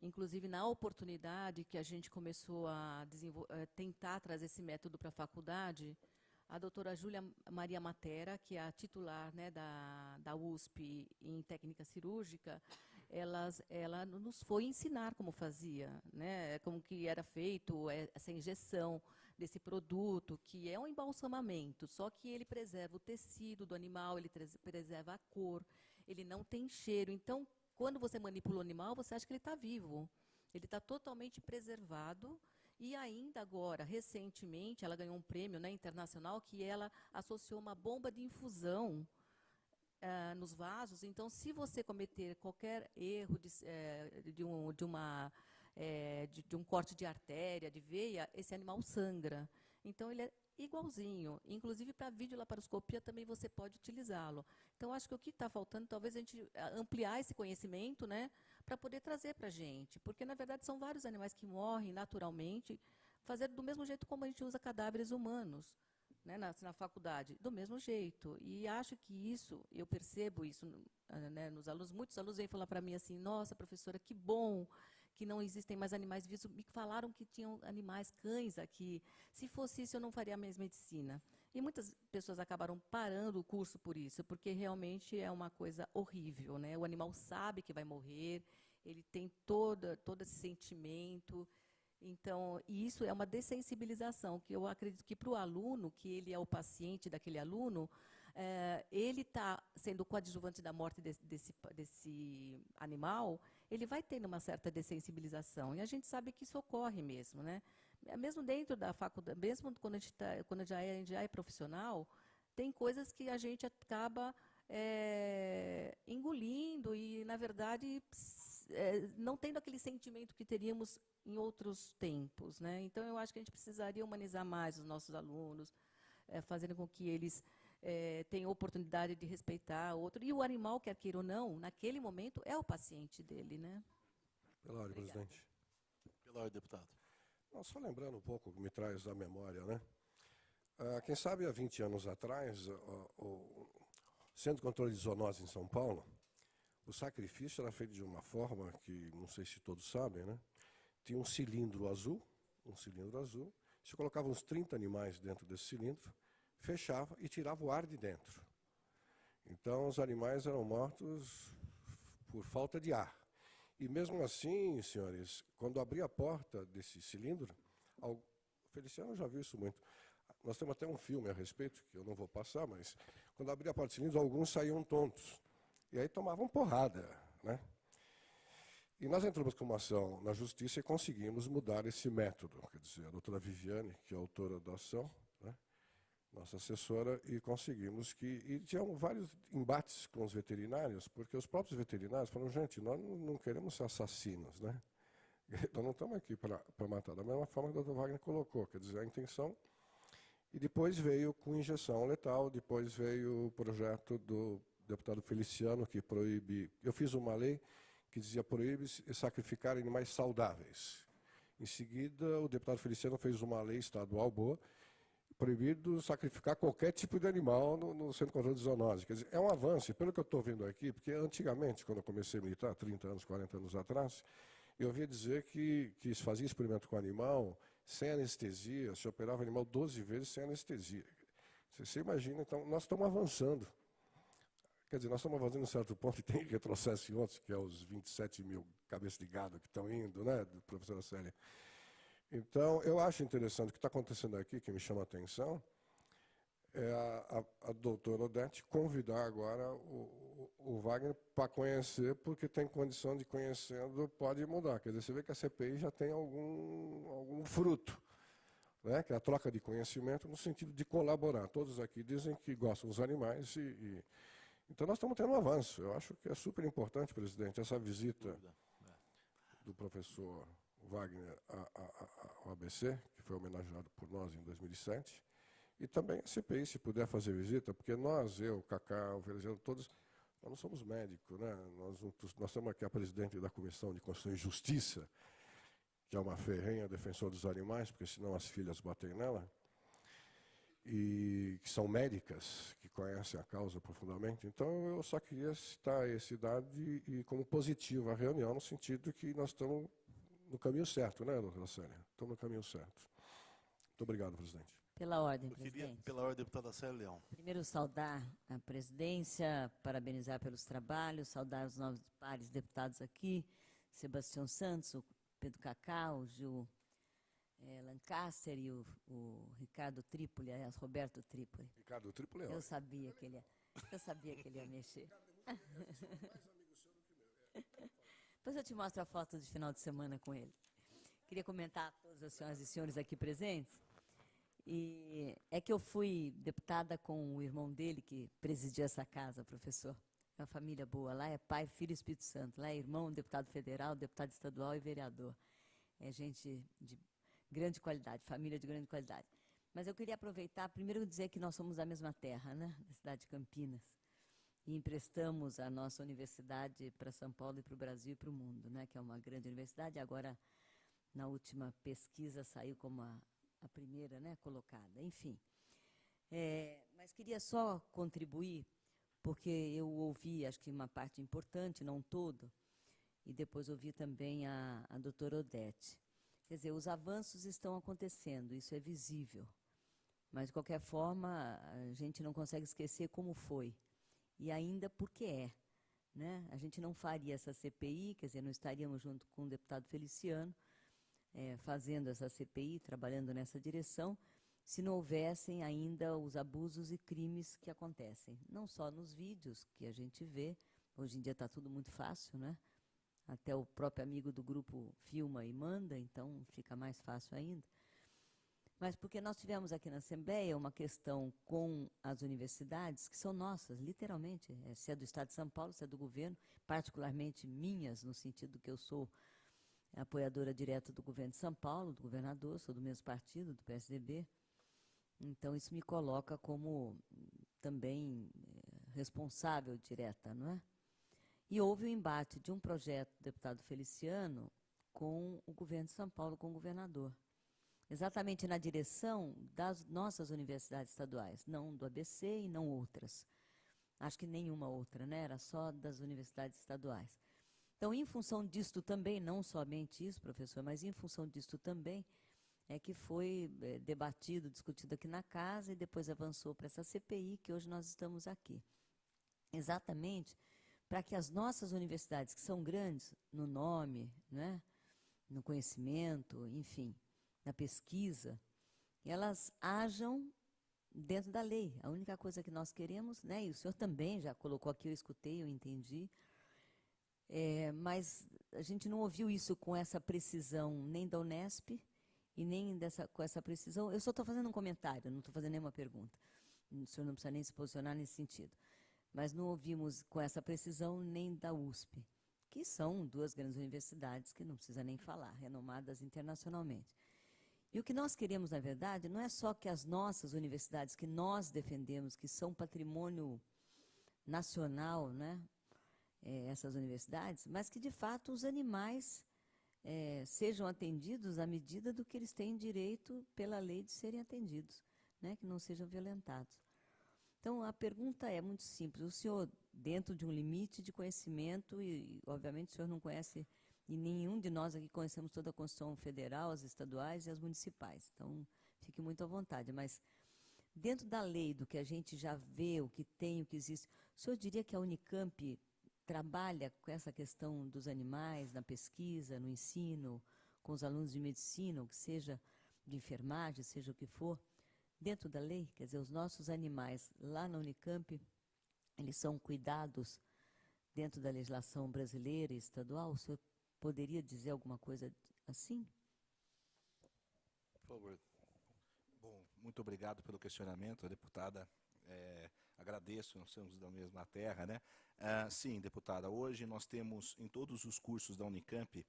Inclusive, na oportunidade que a gente começou a tentar trazer esse método para a faculdade, a doutora Júlia Maria Matera, que é a titular, né, da USP em técnica cirúrgica, ela nos foi ensinar como fazia, né, como que era feito essa injeção desse produto, que é um embalsamamento, só que ele preserva o tecido do animal, ele preserva a cor, ele não tem cheiro. Então, quando você manipula o animal, você acha que ele está vivo. Ele está totalmente preservado. E ainda agora, recentemente, ela ganhou um prêmio, né, internacional, que ela associou uma bomba de infusão nos vasos. Então, se você cometer qualquer erro de um corte de artéria, de veia, esse animal sangra. Então, ele é igualzinho. Inclusive, para videolaparoscopia também você pode utilizá-lo. Então, acho que o que está faltando, talvez a gente ampliar esse conhecimento, né, para poder trazer para a gente. Porque, na verdade, são vários animais que morrem naturalmente, fazer do mesmo jeito como a gente usa cadáveres humanos, né, na faculdade, do mesmo jeito. E acho que isso, eu percebo isso, né, nos alunos. Muitos alunos vêm falar para mim assim, nossa, professora, que bom que não existem mais animais vivos. Me falaram que tinham animais, cães aqui. Se fosse isso, eu não faria mais medicina. E muitas pessoas acabaram parando o curso por isso, porque realmente é uma coisa horrível, né? O animal sabe que vai morrer, ele tem todo esse sentimento. Então, e isso é uma dessensibilização, que eu acredito que para o aluno, que ele é o paciente daquele aluno, ele está sendo coadjuvante da morte desse animal, ele vai tendo uma certa dessensibilização. E a gente sabe que isso ocorre mesmo, né? Mesmo dentro da faculdade, mesmo quando a gente já é profissional, tem coisas que a gente acaba engolindo e, na verdade, não tendo aquele sentimento que teríamos em outros tempos, né? Então, eu acho que a gente precisaria humanizar mais os nossos alunos, fazendo com que eles tenham oportunidade de respeitar o outro. E o animal, quer queira ou não, naquele momento, é o paciente dele, né? Pela ordem, presidente. Pela ordem, deputado. Não, só lembrando um pouco, me traz à memória, né? Quem sabe, há 20 anos atrás, o Centro de Controle de Zoonose em São Paulo, o sacrifício era feito de uma forma que, não sei se todos sabem, né? Tinha um cilindro azul, você colocava uns 30 animais dentro desse cilindro, fechava e tirava o ar de dentro. Então, os animais eram mortos por falta de ar. E mesmo assim, senhores, quando abria a porta desse cilindro, o Feliciano já viu isso muito. Nós temos até um filme a respeito, que eu não vou passar, mas quando abria a porta do cilindro, alguns saíam tontos. E aí tomavam porrada, né? E nós entramos com uma ação na justiça e conseguimos mudar esse método. Quer dizer, a doutora Viviane, que é a autora da ação, né, nossa assessora, e conseguimos que... E tinham vários embates com os veterinários, porque os próprios veterinários falaram, gente, nós não queremos ser assassinos, né? Nós não estamos aqui para matar. Da mesma forma que o Dr. Wagner colocou, quer dizer, a intenção... E depois veio com injeção letal, depois veio o projeto do deputado Feliciano, que proíbe... Eu fiz uma lei que dizia proíbe sacrificar animais saudáveis. Em seguida, o deputado Feliciano fez uma lei estadual boa, proibido sacrificar qualquer tipo de animal no Centro de Controle de Zoonose. Quer dizer, é um avanço, pelo que eu estou vendo aqui, porque antigamente, quando eu comecei a militar, 30 anos, 40 anos atrás, eu ouvia dizer que se fazia experimento com animal sem anestesia, se operava animal 12 vezes sem anestesia. Você imagina, então, nós estamos avançando. Quer dizer, nós estamos avançando em um certo ponto e tem retrocesso em outros, que é os 27 mil cabeças de gado que estão indo, né, do professora Célia. Então, eu acho interessante o que está acontecendo aqui, que me chama a atenção, é a doutora Odete convidar agora o Wagner para conhecer, porque tem condição de conhecendo, pode mudar. Quer dizer, você vê que a CPI já tem algum fruto, né? Que é a troca de conhecimento no sentido de colaborar. Todos aqui dizem que gostam dos animais então nós estamos tendo um avanço. Eu acho que é super importante, presidente, essa visita do professor Wagner ao ABC, que foi homenageado por nós em 2007, e também a CPI, se puder fazer visita, porque nós, eu, Cacá, o Veneziano, todos, nós não somos médicos, né? Nós somos aqui a presidente da Comissão de Constituição e Justiça, que é uma ferrenha defensora dos animais, porque senão as filhas batem nela, e que são médicas, que conhecem a causa profundamente. Então, eu só queria citar esse dado e como positiva a reunião, no sentido que nós estamos no caminho certo, né, doutora Célia? Estamos no caminho certo. Muito obrigado, presidente. Pela ordem, Eu queria, presidente. pela ordem, deputada Célia Leão. Primeiro, saudar a presidência, parabenizar pelos trabalhos, saudar os novos pares deputados aqui, Sebastião Santos, o Pedro Cacá, o Gil Lancaster e o Ricardo Trípoli, aliás, Roberto Trípoli. Ricardo Trípoli é Eu ótimo. sabia que ele ia mexer. Depois eu te mostro a foto de final de semana com ele. Queria comentar a todas as senhoras e senhores aqui presentes. E é que eu fui deputada com o irmão dele, que presidia essa casa, professor. É uma família boa. Lá é pai, filho e Espírito Santo. Lá é irmão, deputado federal, deputado estadual e vereador. É gente de grande qualidade, família de grande qualidade. Mas eu queria aproveitar, primeiro dizer que nós somos da mesma terra, né? Da cidade de Campinas. E emprestamos a nossa universidade para São Paulo e para o Brasil e para o mundo, né? Que é uma grande universidade. Agora, na última pesquisa, saiu como a primeira, né, colocada. Enfim. Mas queria só contribuir, porque eu ouvi, acho que uma parte importante, não todo, e depois ouvi também a doutora Odete. Quer dizer, os avanços estão acontecendo, isso é visível. Mas, de qualquer forma, a gente não consegue esquecer como foi. E ainda porque é. Né? A gente não faria essa CPI, quer dizer, não estaríamos junto com o deputado Feliciano, fazendo essa CPI, trabalhando nessa direção, se não houvessem ainda os abusos e crimes que acontecem. Não só nos vídeos que a gente vê, hoje em dia está tudo muito fácil, né? Até o próprio amigo do grupo filma e manda, então fica mais fácil ainda. Mas porque nós tivemos aqui na Assembleia uma questão com as universidades, que são nossas, literalmente, se é do Estado de São Paulo, se é do governo, particularmente minhas, no sentido que eu sou apoiadora direta do governo de São Paulo, do governador, sou do mesmo partido, do PSDB. Então, isso me coloca como também responsável direta, não é? E houve o embate de um projeto do deputado Feliciano com o governo de São Paulo, com o governador. Exatamente na direção das nossas universidades estaduais, não do ABC e não outras. Acho que nenhuma outra, né? Era só das universidades estaduais. Então, em função disto também, não somente isso, professor, mas em função disto também, é que foi debatido, discutido aqui na casa e depois avançou para essa CPI que hoje nós estamos aqui. Exatamente para que as nossas universidades, que são grandes no nome, né, no conhecimento, enfim, na pesquisa, elas hajam dentro da lei. A única coisa que nós queremos, né, e o senhor também já colocou aqui, eu escutei, eu entendi, mas a gente não ouviu isso com essa precisão nem da Unesp e nem com essa precisão. Eu só estou fazendo um comentário, não estou fazendo nenhuma pergunta. O senhor não precisa nem se posicionar nesse sentido. Mas não ouvimos com essa precisão nem da USP, que são duas grandes universidades que não precisa nem falar, renomadas internacionalmente. E o que nós queremos, na verdade, não é só que as nossas universidades, que nós defendemos, que são patrimônio nacional, né, essas universidades, mas que, de fato, os animais sejam atendidos à medida do que eles têm direito pela lei de serem atendidos, né, que não sejam violentados. Então, a pergunta é muito simples. O senhor, dentro de um limite de conhecimento, e obviamente o senhor não conhece, e nenhum de nós aqui conhecemos toda a Constituição Federal, as estaduais e as municipais. Então, fique muito à vontade. Mas, dentro da lei, do que a gente já vê, o que tem, o que existe, o senhor diria que a Unicamp trabalha com essa questão dos animais na pesquisa, no ensino, com os alunos de medicina, ou que seja de enfermagem, seja o que for, dentro da lei? Quer dizer, os nossos animais lá na Unicamp, eles são cuidados dentro da legislação brasileira e estadual? O senhor poderia dizer alguma coisa assim? Por favor. Bom, muito obrigado pelo questionamento, deputada. Agradeço, nós somos da mesma terra, né? Sim, deputada, hoje nós temos em todos os cursos da Unicamp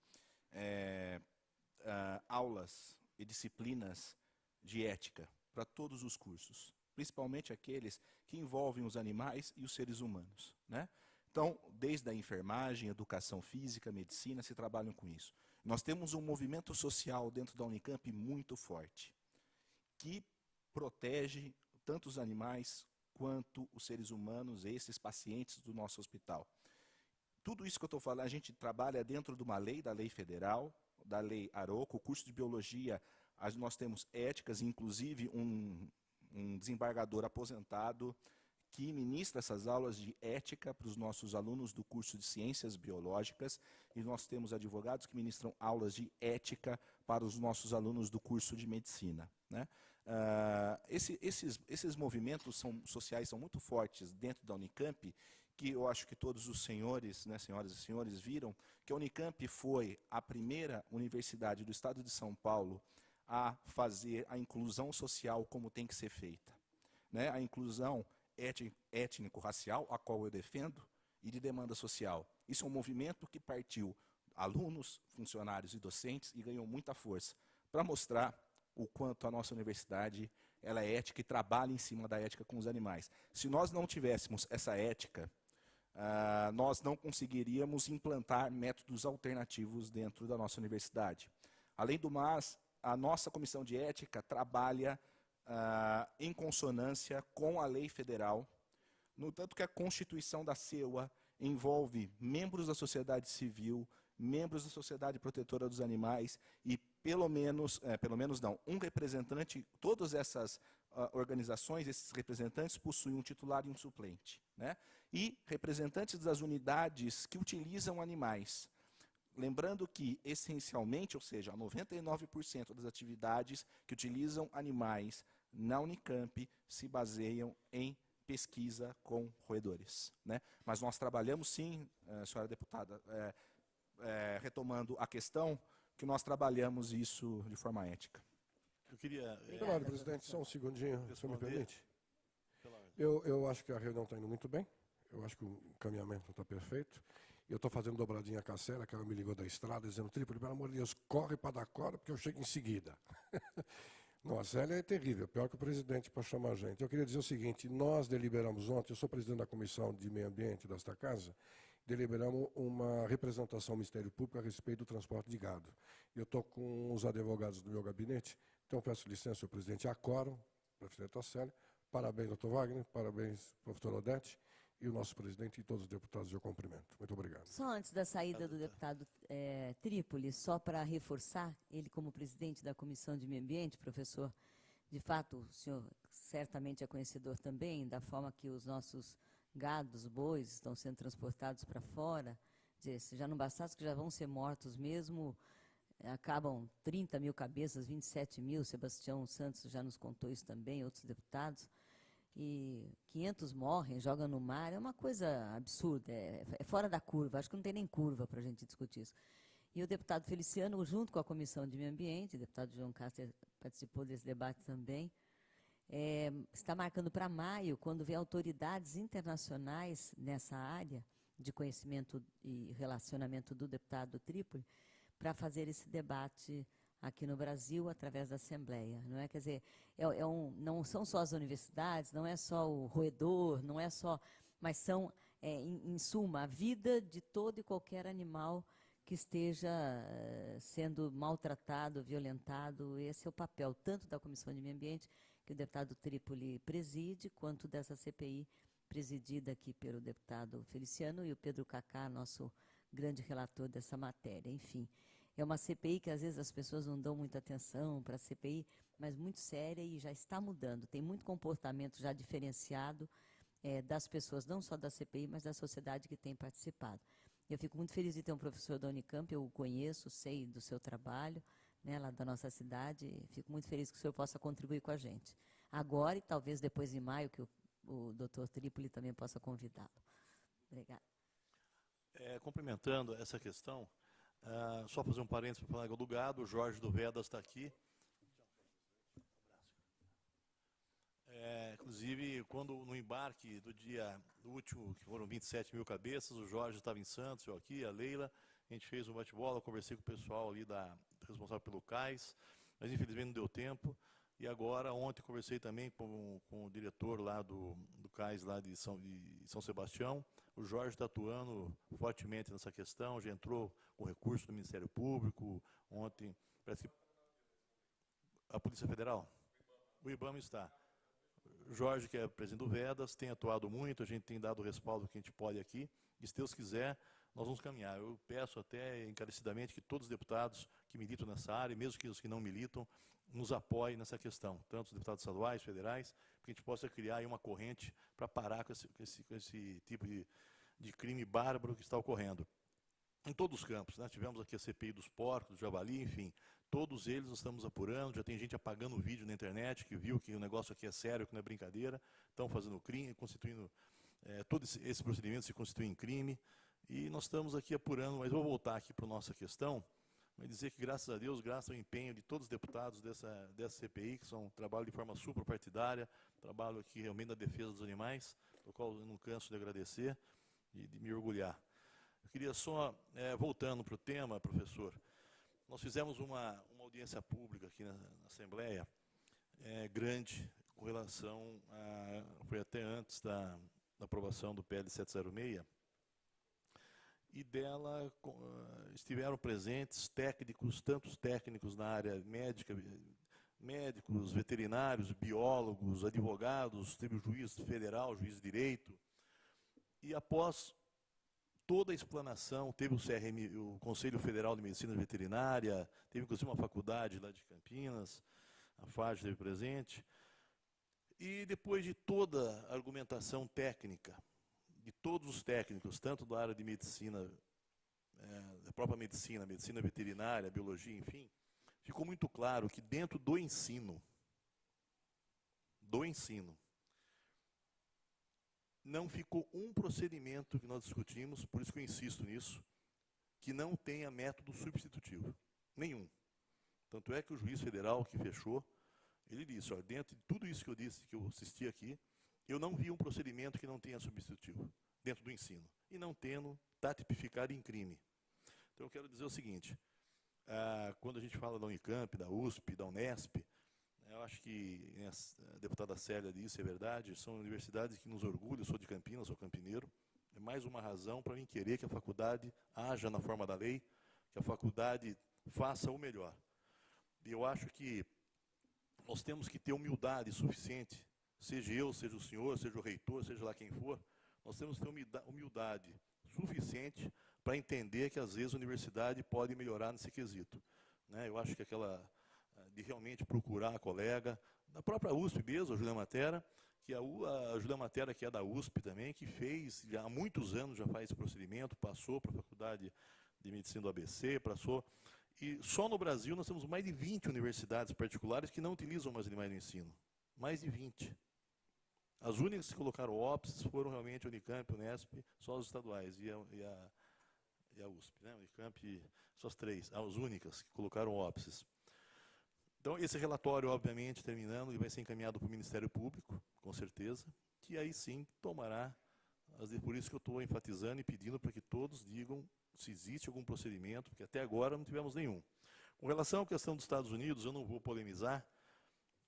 aulas e disciplinas de ética para todos os cursos, principalmente aqueles que envolvem os animais e os seres humanos, né? Então, desde a enfermagem, educação física, medicina, se trabalham com isso. Nós temos um movimento social dentro da Unicamp muito forte, que protege tanto os animais quanto os seres humanos, esses pacientes do nosso hospital. Tudo isso que eu estou falando, a gente trabalha dentro de uma lei, da lei federal, da lei Aroco. O curso de biologia, nós temos éticas, inclusive um desembargador aposentado que ministra essas aulas de ética para os nossos alunos do curso de ciências biológicas, e nós temos advogados que ministram aulas de ética para os nossos alunos do curso de medicina, né? Esses movimentos sociais são muito fortes dentro da Unicamp, que eu acho que todos os senhores, né, senhoras e senhores, viram que a Unicamp foi a primeira universidade do estado de São Paulo a fazer a inclusão social como tem que ser feita, né? A inclusão étnico-racial, a qual eu defendo, e de demanda social. Isso é um movimento que partiu alunos, funcionários e docentes e ganhou muita força para mostrar o quanto a nossa universidade ela é ética e trabalha em cima da ética com os animais. Se nós não tivéssemos essa ética, nós não conseguiríamos implantar métodos alternativos dentro da nossa universidade. Além do mais, a nossa comissão de ética trabalha em consonância com a lei federal, no tanto que a Constituição da CEUA envolve membros da sociedade civil, membros da Sociedade Protetora dos Animais e pelo menos não, um representante. Todas essas organizações, esses representantes possuem um titular e um suplente, né? E representantes das unidades que utilizam animais. Lembrando que, essencialmente, ou seja, 99% das atividades que utilizam animais na Unicamp se baseiam em pesquisa com roedores, né? Mas nós trabalhamos sim, senhora deputada, retomando a questão, que nós trabalhamos isso de forma ética. Eu queria... Senhor presidente, só um segundinho, se me permite. Pela ordem. Eu acho que a reunião está indo muito bem, eu acho que o encaminhamento está perfeito. Eu estou fazendo dobradinha com a Célia, que ela me ligou da estrada, dizendo: Trípoli, pelo amor de Deus, corre para dar corda, porque eu chego em seguida. Não, a Célia é terrível, pior que o presidente para chamar a gente. Eu queria dizer o seguinte: nós deliberamos ontem, eu sou presidente da Comissão de Meio Ambiente desta casa, deliberamos uma representação ao Ministério Público a respeito do transporte de gado. Eu estou com os advogados do meu gabinete, então peço licença, senhor presidente, a quórum, prefeito Célia. Parabéns, doutor Wagner, parabéns, professor Odete, e o nosso presidente e todos os deputados eu cumprimento. Muito obrigado. Só antes da saída do deputado Trípoli, só para reforçar, ele como presidente da Comissão de Meio Ambiente, professor, de fato, o senhor certamente é conhecedor também da forma que os nossos gados, bois, estão sendo transportados para fora. Dizer, se já não bastasse que já vão ser mortos mesmo, acabam 30 mil cabeças, 27 mil, Sebastião Santos já nos contou isso também, outros deputados, e 500 morrem, jogam no mar, é uma coisa absurda, é fora da curva, acho que não tem nem curva para a gente discutir isso. E o deputado Feliciano, junto com a Comissão de Meio Ambiente, o deputado João Castro participou desse debate também, está marcando para maio, quando vem autoridades internacionais nessa área de conhecimento e relacionamento do deputado Trípoli, para fazer esse debate aqui no Brasil, através da Assembleia. Não é? Quer dizer, não são só as universidades, não é só o roedor, não é só, mas são, em suma, a vida de todo e qualquer animal que esteja sendo maltratado, violentado. Esse é o papel tanto da Comissão de Meio Ambiente, que o deputado Trípoli preside, quanto dessa CPI, presidida aqui pelo deputado Feliciano e o Pedro Cacá, nosso grande relator dessa matéria. Enfim, É uma CPI que às vezes as pessoas não dão muita atenção para a CPI, mas muito séria e já está mudando. Tem muito comportamento já diferenciado das pessoas, não só da CPI, mas da sociedade que tem participado. Eu fico muito feliz de ter um professor da Unicamp, eu o conheço, sei do seu trabalho, né, lá da nossa cidade, fico muito feliz que o senhor possa contribuir com a gente. Agora e talvez depois em maio, que o doutor Trípoli também possa convidá-lo. Obrigada. Complementando essa questão, só fazer um parênteses para falar do gado, o Jorge do Vedas está aqui. Inclusive, quando no embarque do dia último, que foram 27 mil cabeças, o Jorge estava em Santos, eu aqui, a Leila, a gente fez um bate-bola, conversei com o pessoal ali responsável pelo CAIS, mas infelizmente não deu tempo. E agora, ontem, conversei também com o diretor lá do CAIS lá de São Sebastião. O Jorge está atuando fortemente nessa questão, já entrou com recurso do Ministério Público. Ontem, parece que a Polícia Federal, o IBAMA está. O Jorge, que é presidente do Vedas, tem atuado muito, a gente tem dado o respaldo que a gente pode aqui, e se Deus quiser, nós vamos caminhar. Eu peço até encarecidamente que todos os deputados que militam nessa área, mesmo que os que não militam, nos apoiem nessa questão, tanto os deputados estaduais, federais, para que a gente possa criar aí uma corrente para parar com esse tipo de crime bárbaro que está ocorrendo. Em todos os campos, né? Tivemos aqui a CPI dos porcos, do javali, enfim, todos eles nós estamos apurando, já tem gente apagando o vídeo na internet, que viu que o negócio aqui é sério, que não é brincadeira, estão fazendo crime, constituindo, todo esse procedimento se constitui em crime, e nós estamos aqui apurando, mas vou voltar aqui para a nossa questão, mas dizer que, graças a Deus, graças ao empenho de todos os deputados dessa CPI, que são um trabalho de forma suprapartidária, trabalho aqui realmente na defesa dos animais, do qual eu não canso de agradecer e de me orgulhar. Eu queria só, voltando para o tema, professor, nós fizemos uma audiência pública aqui na Assembleia, grande, com relação foi até antes da aprovação do PL 706, e dela estiveram presentes técnicos, tantos técnicos na área médica, médicos, veterinários, biólogos, advogados, teve o juiz federal, juiz de direito, e após toda a explanação, teve o Conselho Federal de Medicina Veterinária, teve inclusive uma faculdade lá de Campinas, a FAG esteve presente, e depois de toda a argumentação técnica, de todos os técnicos, tanto da área de medicina, da própria medicina veterinária, biologia, enfim, ficou muito claro que dentro do ensino, não ficou um procedimento que nós discutimos, por isso que eu insisto nisso, que não tenha método substitutivo, nenhum. Tanto é que o juiz federal que fechou, ele disse, ó, dentro de tudo isso que eu disse, que eu assisti aqui, eu não vi um procedimento que não tenha substitutivo dentro do ensino, e não tendo, está tipificado em crime. Então eu quero dizer o seguinte, quando a gente fala da Unicamp, da USP, da Unesp, eu acho que a deputada Célia disse, é verdade, são universidades que nos orgulham, eu sou de Campinas, sou campineiro, é mais uma razão para mim querer que a faculdade haja na forma da lei, que a faculdade faça o melhor. E eu acho que nós temos que ter humildade suficiente, seja eu, seja o senhor, seja o reitor, seja lá quem for, nós temos que ter humildade suficiente para entender que, às vezes, a universidade pode melhorar nesse quesito. Né? Eu acho que de realmente procurar a colega, da própria USP mesmo, a Júlia Matera, que a Júlia Matera, que é da USP também, que fez, já há muitos anos já faz esse procedimento, passou para a Faculdade de Medicina do ABC, passou, e só no Brasil nós temos mais de 20 universidades particulares que não utilizam mais animais no ensino. Mais de 20. As únicas que colocaram OPS foram realmente a Unicamp, a Unesp, só as estaduais, e a USP, né? Unicamp, só as três, as únicas que colocaram OPS. Então, esse relatório, obviamente, terminando, ele vai ser encaminhado para o Ministério Público, com certeza, que aí sim tomará, por isso que eu estou enfatizando e pedindo para que todos digam se existe algum procedimento, porque até agora não tivemos nenhum. Com relação à questão dos Estados Unidos, eu não vou polemizar,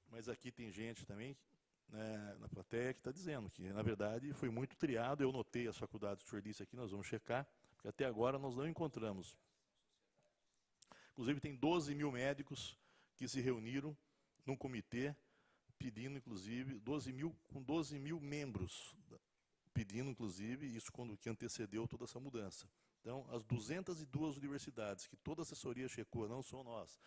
mas aqui tem gente também, né, na plateia, que está dizendo que, na verdade, foi muito triado. Eu notei as faculdades que o senhor disse aqui, nós vamos checar, porque até agora nós não encontramos. Inclusive, tem 12 mil médicos que se reuniram num comitê, pedindo, inclusive, com 12 mil membros, pedindo, inclusive, isso que antecedeu toda essa mudança. Então, as 202 universidades que toda a assessoria checou, não só nós,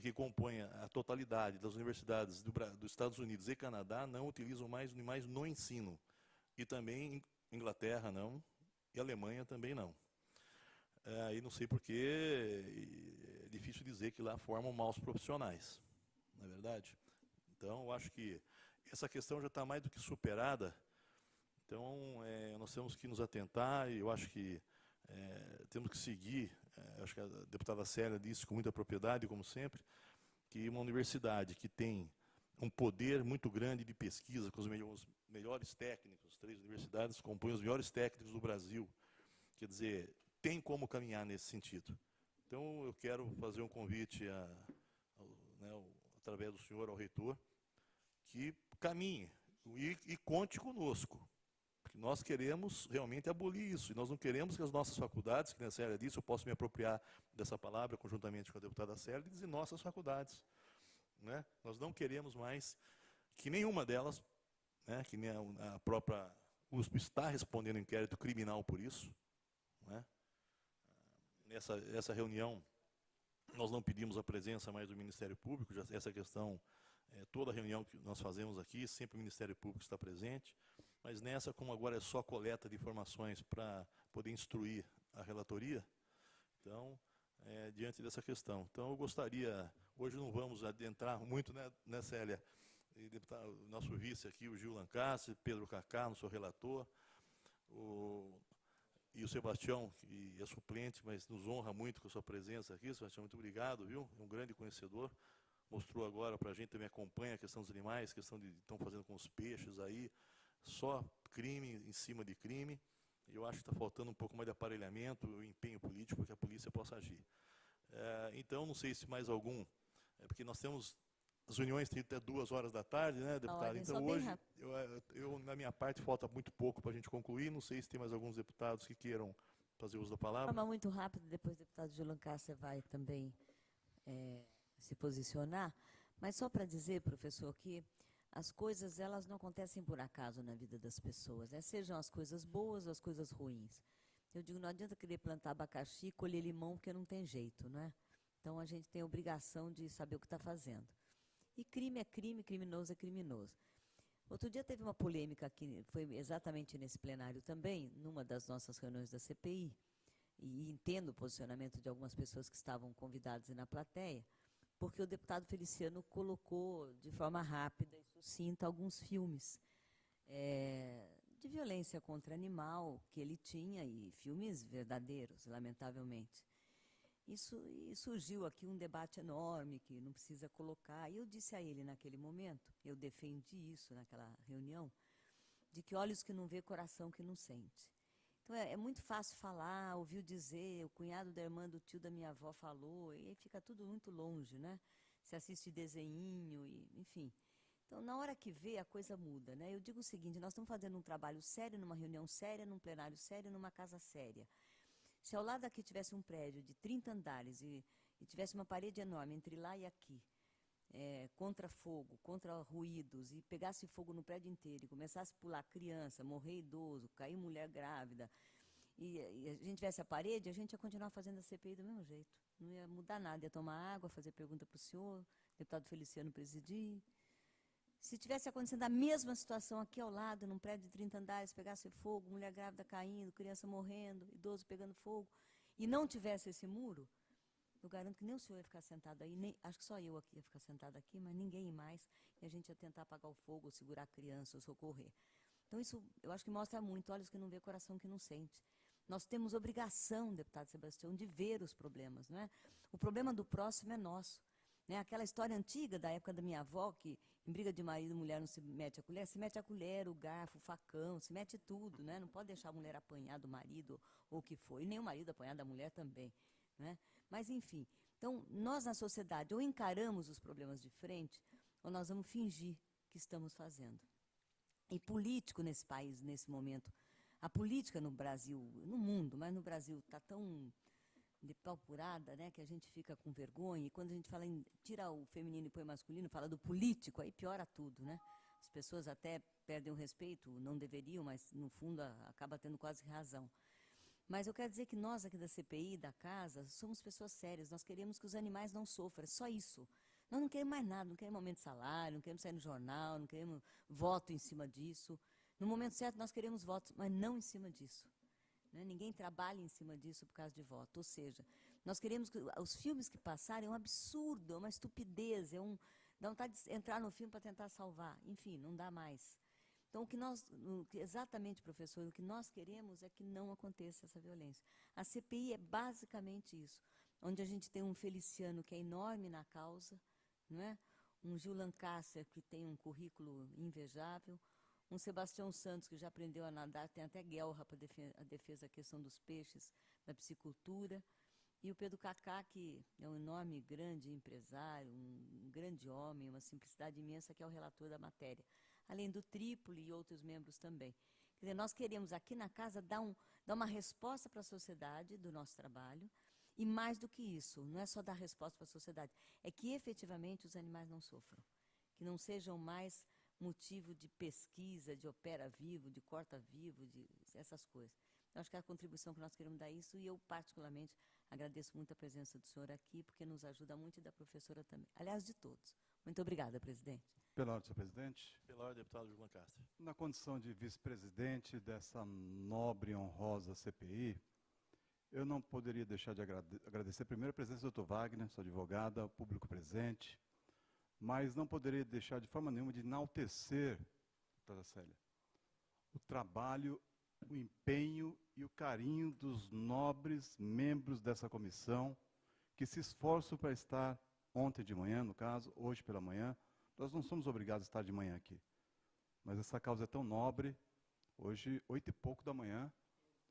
que compõem a totalidade das universidades dos Estados Unidos e Canadá, não utilizam mais no ensino. E também Inglaterra não, e Alemanha também não. E não sei porquê, é difícil dizer que lá formam maus profissionais, não é verdade? Então, eu acho que essa questão já está mais do que superada. Então, nós temos que nos atentar, e eu acho que temos que seguir, acho que a deputada Célia disse com muita propriedade, como sempre, que uma universidade que tem um poder muito grande de pesquisa, com os melhores técnicos, 3 universidades compõem os melhores técnicos do Brasil, quer dizer, tem como caminhar nesse sentido. Então, eu quero fazer um convite, através do senhor, ao reitor, que caminhe e conte conosco. Porque nós queremos realmente abolir isso, e nós não queremos que as nossas faculdades, que a Célia disse, eu posso me apropriar dessa palavra, conjuntamente com a deputada Célia, e dizer nossas faculdades. Né? Nós não queremos mais que nenhuma delas, né, que nem a própria USP está respondendo inquérito criminal por isso. Né? Essa reunião, nós não pedimos a presença mais do Ministério Público, já essa questão, toda reunião que nós fazemos aqui, sempre o Ministério Público está presente, mas nessa, como agora é só coleta de informações para poder instruir a relatoria, então, diante dessa questão. Então, eu gostaria, hoje não vamos adentrar muito, né Célia, e o nosso vice aqui, o Gil Lancaster, Pedro Cacá, nosso relator, e o Sebastião, que é suplente, mas nos honra muito com a sua presença aqui. Sebastião, muito obrigado, viu? É um grande conhecedor. Mostrou agora para a gente, também acompanha a questão dos animais, a questão de estão fazendo com os peixes aí, só crime em cima de crime. E eu acho que está faltando um pouco mais de aparelhamento e empenho político para que a polícia possa agir. Então, não sei se mais algum, porque nós temos as reuniões têm até 14h, né, deputado? Então, hoje, eu, na minha parte, falta muito pouco para a gente concluir. Não sei se tem mais alguns deputados que queiram fazer uso da palavra. De forma muito rápida, depois o deputado Gil Lancaster vai também se posicionar. Mas só para dizer, professor, que as coisas elas não acontecem por acaso na vida das pessoas, né? Sejam as coisas boas ou as coisas ruins. Eu digo, não adianta querer plantar abacaxi e colher limão, porque não tem jeito, né? Então, a gente tem a obrigação de saber o que está fazendo. E crime é crime, criminoso é criminoso. Outro dia teve uma polêmica aqui, foi exatamente nesse plenário também, numa das nossas reuniões da CPI, e entendo o posicionamento de algumas pessoas que estavam convidadas na plateia, porque o deputado Feliciano colocou de forma rápida e sucinta alguns filmes de violência contra animal que ele tinha, e filmes verdadeiros, lamentavelmente. E surgiu aqui um debate enorme que não precisa colocar. E eu disse a ele naquele momento, eu defendi isso naquela reunião, de que olhos que não vê, coração que não sente. Então é muito fácil falar, ouviu dizer, o cunhado da irmã do tio da minha avó falou, e aí fica tudo muito longe, né? Se assiste desenhinho, enfim. Então, na hora que vê, a coisa muda, né? Eu digo o seguinte, nós estamos fazendo um trabalho sério, numa reunião séria, num plenário sério, numa casa séria. Se ao lado aqui tivesse um prédio de 30 andares e tivesse uma parede enorme entre lá e aqui, contra fogo, contra ruídos, e pegasse fogo no prédio inteiro, e começasse a pular criança, morrer idoso, cair mulher grávida, e a gente tivesse a parede, a gente ia continuar fazendo a CPI do mesmo jeito. Não ia mudar nada, ia tomar água, fazer pergunta para o senhor, deputado Feliciano presidir. Se tivesse acontecendo a mesma situação aqui ao lado, num prédio de 30 andares, pegasse fogo, mulher grávida caindo, criança morrendo, idoso pegando fogo, e não tivesse esse muro, eu garanto que nem o senhor ia ficar sentado aí, nem, acho que só eu aqui ia ficar sentado aqui, mas ninguém mais, e a gente ia tentar apagar o fogo, ou segurar a criança, ou socorrer. Então isso, eu acho que mostra muito, olhos que não vê, coração que não sente. Nós temos obrigação, deputado Sebastião, de ver os problemas, não é? O problema do próximo é nosso. Né? Aquela história antiga da época da minha avó, que em briga de marido, mulher não se mete a colher, o garfo, o facão, se mete tudo, né? Não pode deixar a mulher apanhar do marido ou o que for, e nem o marido apanhar da mulher também. Né? Mas, enfim, então, nós na sociedade ou encaramos os problemas de frente, ou nós vamos fingir que estamos fazendo. E político nesse país, nesse momento, a política no Brasil, no mundo, mas no Brasil está tão depauperada, né, que a gente fica com vergonha, e quando a gente fala em tira o feminino e põe o masculino, fala do político, aí piora tudo, né? As pessoas até perdem o respeito, não deveriam, mas no fundo acaba tendo quase razão. Mas eu quero dizer que nós aqui da CPI, da casa, somos pessoas sérias. Nós queremos que os animais não sofram, só isso. Nós não queremos mais nada, não queremos aumento de salário, não queremos sair no jornal, não queremos voto em cima disso. No momento certo nós queremos votos, mas não em cima disso. Né? Ninguém trabalha em cima disso por causa de voto. Ou seja, nós queremos que os filmes que passarem é um absurdo, é uma estupidez, dá vontade de entrar no filme para tentar salvar. Enfim, não dá mais. Então, exatamente, professor, o que nós queremos é que não aconteça essa violência. A CPI é basicamente isso, onde a gente tem um Feliciano que é enorme na causa, não é? Um Gil Lancaster que tem um currículo invejável, um Sebastião Santos que já aprendeu a nadar, tem até guelra para a defesa da questão dos peixes, da piscicultura, e o Pedro Cacá, que é um enorme, grande empresário, um grande homem, uma simplicidade imensa, que é o relator da matéria. Além do Trípoli e outros membros também. Quer dizer, nós queremos aqui na casa dar uma resposta para a sociedade do nosso trabalho, e mais do que isso, não é só dar resposta para a sociedade, é que efetivamente os animais não sofram, que não sejam mais motivo de pesquisa, de opera vivo, de corta vivo, de essas coisas. Eu acho que é a contribuição que nós queremos dar isso, e eu particularmente agradeço muito a presença do senhor aqui, porque nos ajuda muito, e da professora também. Aliás, de todos. Muito obrigada, presidente. Pela ordem, senhor presidente. Pela ordem, deputado Gil Lancaster. Na condição de vice-presidente dessa nobre e honrosa CPI, eu não poderia deixar de agradecer primeiro a presença do Dr. Wagner, sua advogada, o público presente, mas não poderia deixar de forma nenhuma de enaltecer, doutora Célia, o trabalho, o empenho e o carinho dos nobres membros dessa comissão que se esforçam para estar ontem de manhã, no caso, hoje pela manhã. Nós não somos obrigados a estar de manhã aqui, mas essa causa é tão nobre. Hoje, 8 e pouco da manhã,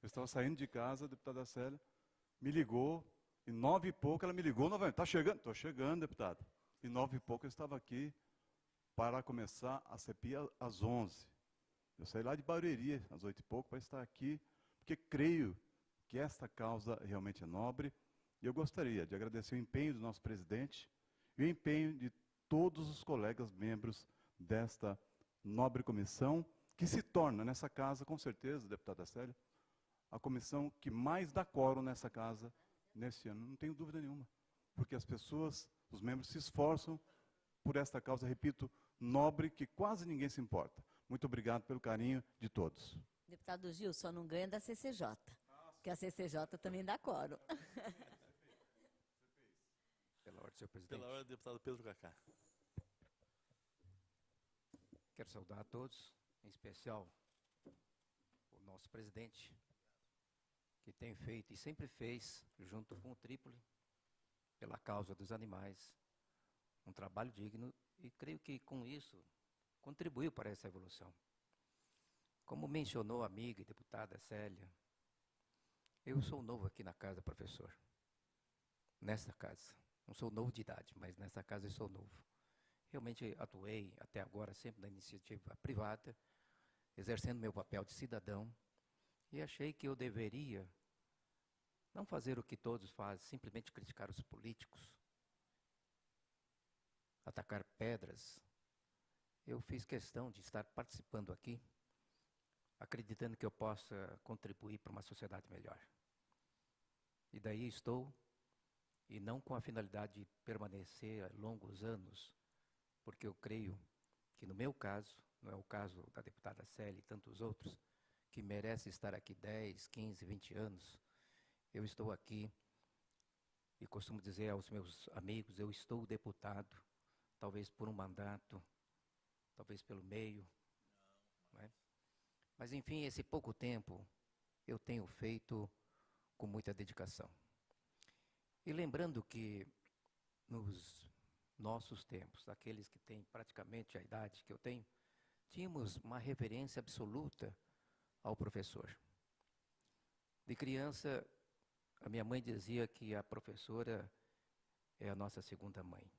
eu estava saindo de casa, a deputada Célia me ligou, e 9 e pouco ela me ligou novamente. Está chegando? Estou chegando, deputada. E 9 e pouco eu estava aqui para começar a CPI às 11. Eu saí lá de Barueri, às 8 e pouco, para estar aqui, porque creio que esta causa realmente é nobre, e eu gostaria de agradecer o empenho do nosso presidente e o empenho de todos os colegas membros desta nobre comissão, que se torna nessa casa, com certeza, deputada Célia, a comissão que mais dá quórum nessa casa nesse ano. Não tenho dúvida nenhuma, porque as pessoas, os membros se esforçam por esta causa, repito, nobre, que quase ninguém se importa. Muito obrigado pelo carinho de todos. Deputado Gil, só não ganha da CCJ, porque a CCJ também dá quórum. Pela ordem, senhor presidente. Pela ordem, deputado Pedro Cacá. Quero saudar a todos, em especial o nosso presidente, que tem feito e sempre fez, junto com o Trípoli, pela causa dos animais, um trabalho digno, e creio que com isso contribuiu para essa evolução. Como mencionou a amiga e deputada Célia, eu sou novo aqui na casa, professor. Nesta casa. Não sou novo de idade, mas nessa casa eu sou novo. Realmente atuei até agora sempre na iniciativa privada, exercendo meu papel de cidadão, e achei que eu deveria não fazer o que todos fazem, simplesmente criticar os políticos, atacar pedras. Eu fiz questão de estar participando aqui, acreditando que eu possa contribuir para uma sociedade melhor. E daí estou, e não com a finalidade de permanecer longos anos, porque eu creio que no meu caso, não é o caso da deputada Célia e tantos outros, que merecem estar aqui 10, 15, 20 anos, eu estou aqui e costumo dizer aos meus amigos, eu estou deputado, talvez por um mandato, talvez pelo meio, não é? Mas enfim, esse pouco tempo eu tenho feito com muita dedicação. E lembrando que nos nossos tempos, aqueles que têm praticamente a idade que eu tenho, tínhamos uma reverência absoluta ao professor. De criança, a minha mãe dizia que a professora é a nossa segunda mãe.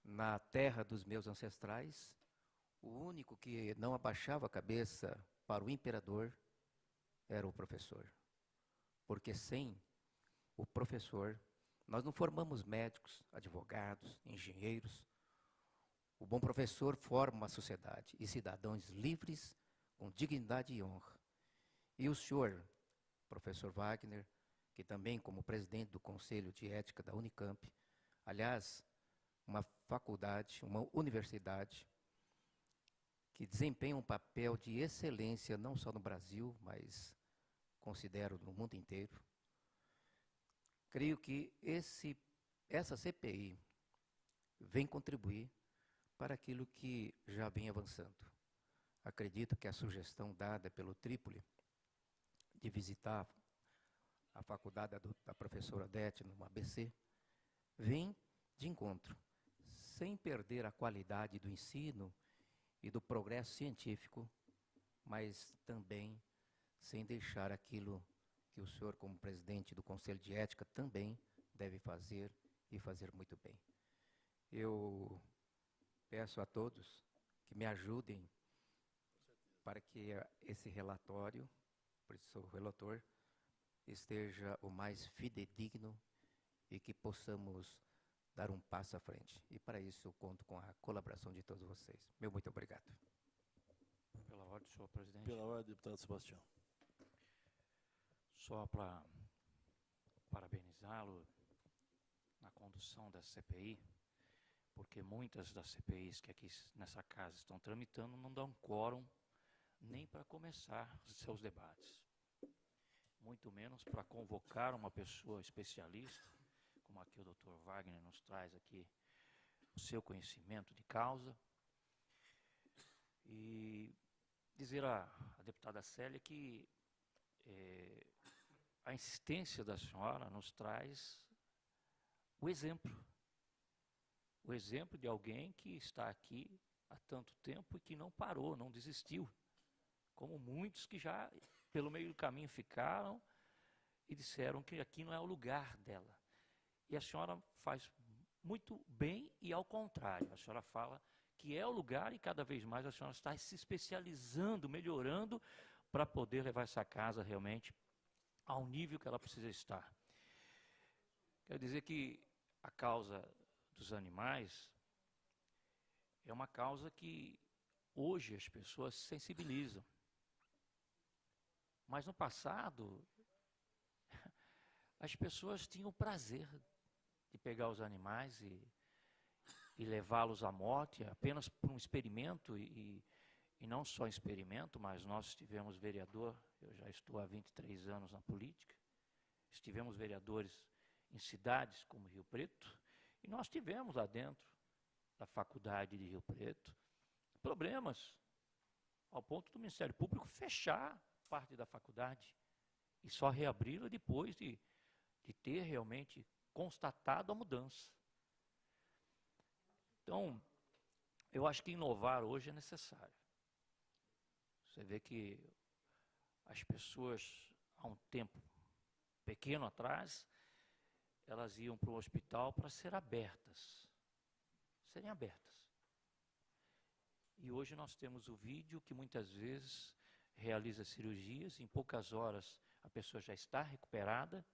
Na terra dos meus ancestrais, o único que não abaixava a cabeça para o imperador era o professor. Porque sem o professor, nós não formamos médicos, advogados, engenheiros. O bom professor forma uma sociedade e cidadãos livres, com dignidade e honra. E o senhor, professor Wagner, que também como presidente do Conselho de Ética da Unicamp, aliás, uma faculdade, uma universidade que desempenha um papel de excelência não só no Brasil, mas considero no mundo inteiro. Creio que essa CPI vem contribuir para aquilo que já vem avançando. Acredito que a sugestão dada pelo Trípoli de visitar a faculdade da professora Odete no ABC vem de encontro, sem perder a qualidade do ensino e do progresso científico, mas também sem deixar aquilo que o senhor, como presidente do Conselho de Ética, também deve fazer e fazer muito bem. Eu peço a todos que me ajudem para que esse relatório, por isso sou o relator, esteja o mais fidedigno e que possamos dar um passo à frente. E para isso eu conto com a colaboração de todos vocês. Meu muito obrigado. Pela ordem, senhor presidente. Pela ordem, deputado Sebastião. Só para parabenizá-lo na condução da CPI, porque muitas das CPIs que aqui nessa casa estão tramitando não dão quórum nem para começar os seus debates, muito menos para convocar uma pessoa especialista, como aqui o Dr. Wagner nos traz aqui o seu conhecimento de causa, e dizer à deputada Célia que a insistência da senhora nos traz o exemplo de alguém que está aqui há tanto tempo e que não parou, não desistiu, como muitos que já pelo meio do caminho ficaram e disseram que aqui não é o lugar dela. E a senhora faz muito bem e ao contrário, a senhora fala que é o lugar e cada vez mais a senhora está se especializando, melhorando para poder levar essa casa realmente ao nível que ela precisa estar. Quero dizer que a causa dos animais é uma causa que hoje as pessoas se sensibilizam. Mas no passado, as pessoas tinham o prazer de pegar os animais e levá-los à morte apenas por um experimento, e não só experimento, mas nós tivemos vereador, eu já estou há 23 anos na política, estivemos vereadores em cidades como Rio Preto, e nós tivemos lá dentro da faculdade de Rio Preto problemas, ao ponto do Ministério Público fechar parte da faculdade e só reabri-la depois de ter realmente constatado a mudança. Então, eu acho que inovar hoje é necessário. Você vê que as pessoas, há um tempo pequeno atrás, elas iam para o hospital para serem abertas. E hoje nós temos o vídeo que muitas vezes realiza cirurgias, em poucas horas a pessoa já está recuperada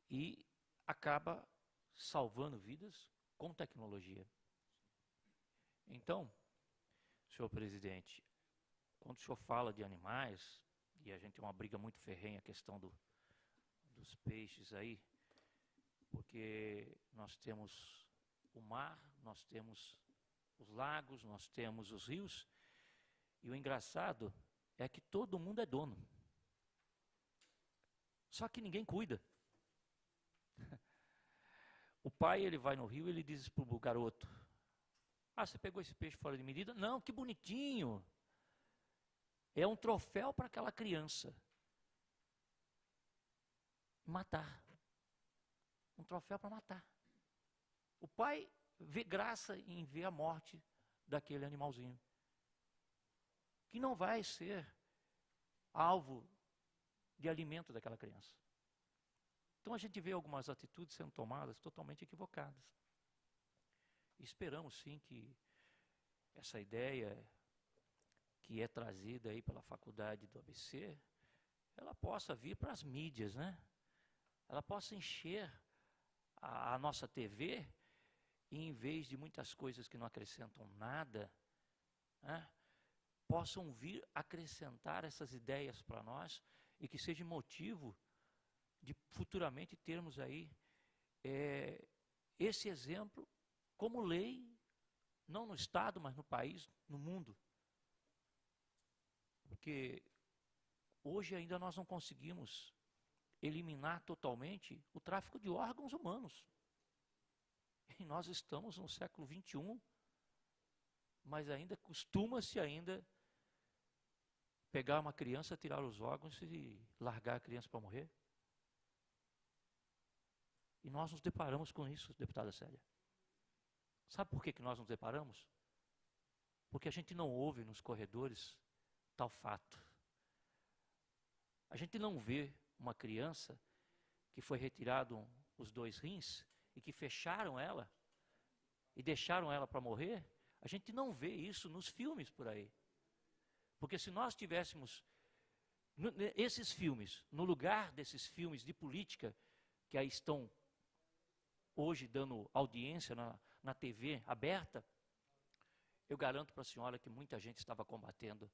e acaba salvando vidas com tecnologia. Então, senhor presidente, quando o senhor fala de animais, e a gente tem uma briga muito ferrenha, a questão dos peixes aí, porque nós temos o mar, nós temos os lagos, nós temos os rios, e o engraçado é que todo mundo é dono. Só que ninguém cuida. O pai, ele vai no rio e ele diz para o garoto: ah, você pegou esse peixe fora de medida? Não, que bonitinho. É um troféu para aquela criança. Matar. Um troféu para matar. O pai vê graça em ver a morte daquele animalzinho, que não vai ser alvo de alimento daquela criança. Então a gente vê algumas atitudes sendo tomadas totalmente equivocadas. Esperamos sim que essa ideia que é trazida aí pela faculdade do ABC, ela possa vir para as mídias, né? Ela possa encher a nossa TV, e em vez de muitas coisas que não acrescentam nada, né, possam vir acrescentar essas ideias para nós e que seja motivo de futuramente termos aí esse exemplo como lei, não no Estado, mas no país, no mundo. Porque hoje ainda nós não conseguimos eliminar totalmente o tráfico de órgãos humanos. E nós estamos no século XXI, mas ainda costuma-se ainda pegar uma criança, tirar os órgãos e largar a criança para morrer. E nós nos deparamos com isso, deputada Célia. Sabe por que nós nos deparamos? Porque a gente não ouve nos corredores tal fato. A gente não vê uma criança que foi retirado os 2 rins e que fecharam ela e deixaram ela para morrer. A gente não vê isso nos filmes por aí. Porque se nós tivéssemos esses filmes, no lugar desses filmes de política que aí estão hoje dando audiência na TV aberta, eu garanto para a senhora que muita gente estava combatendo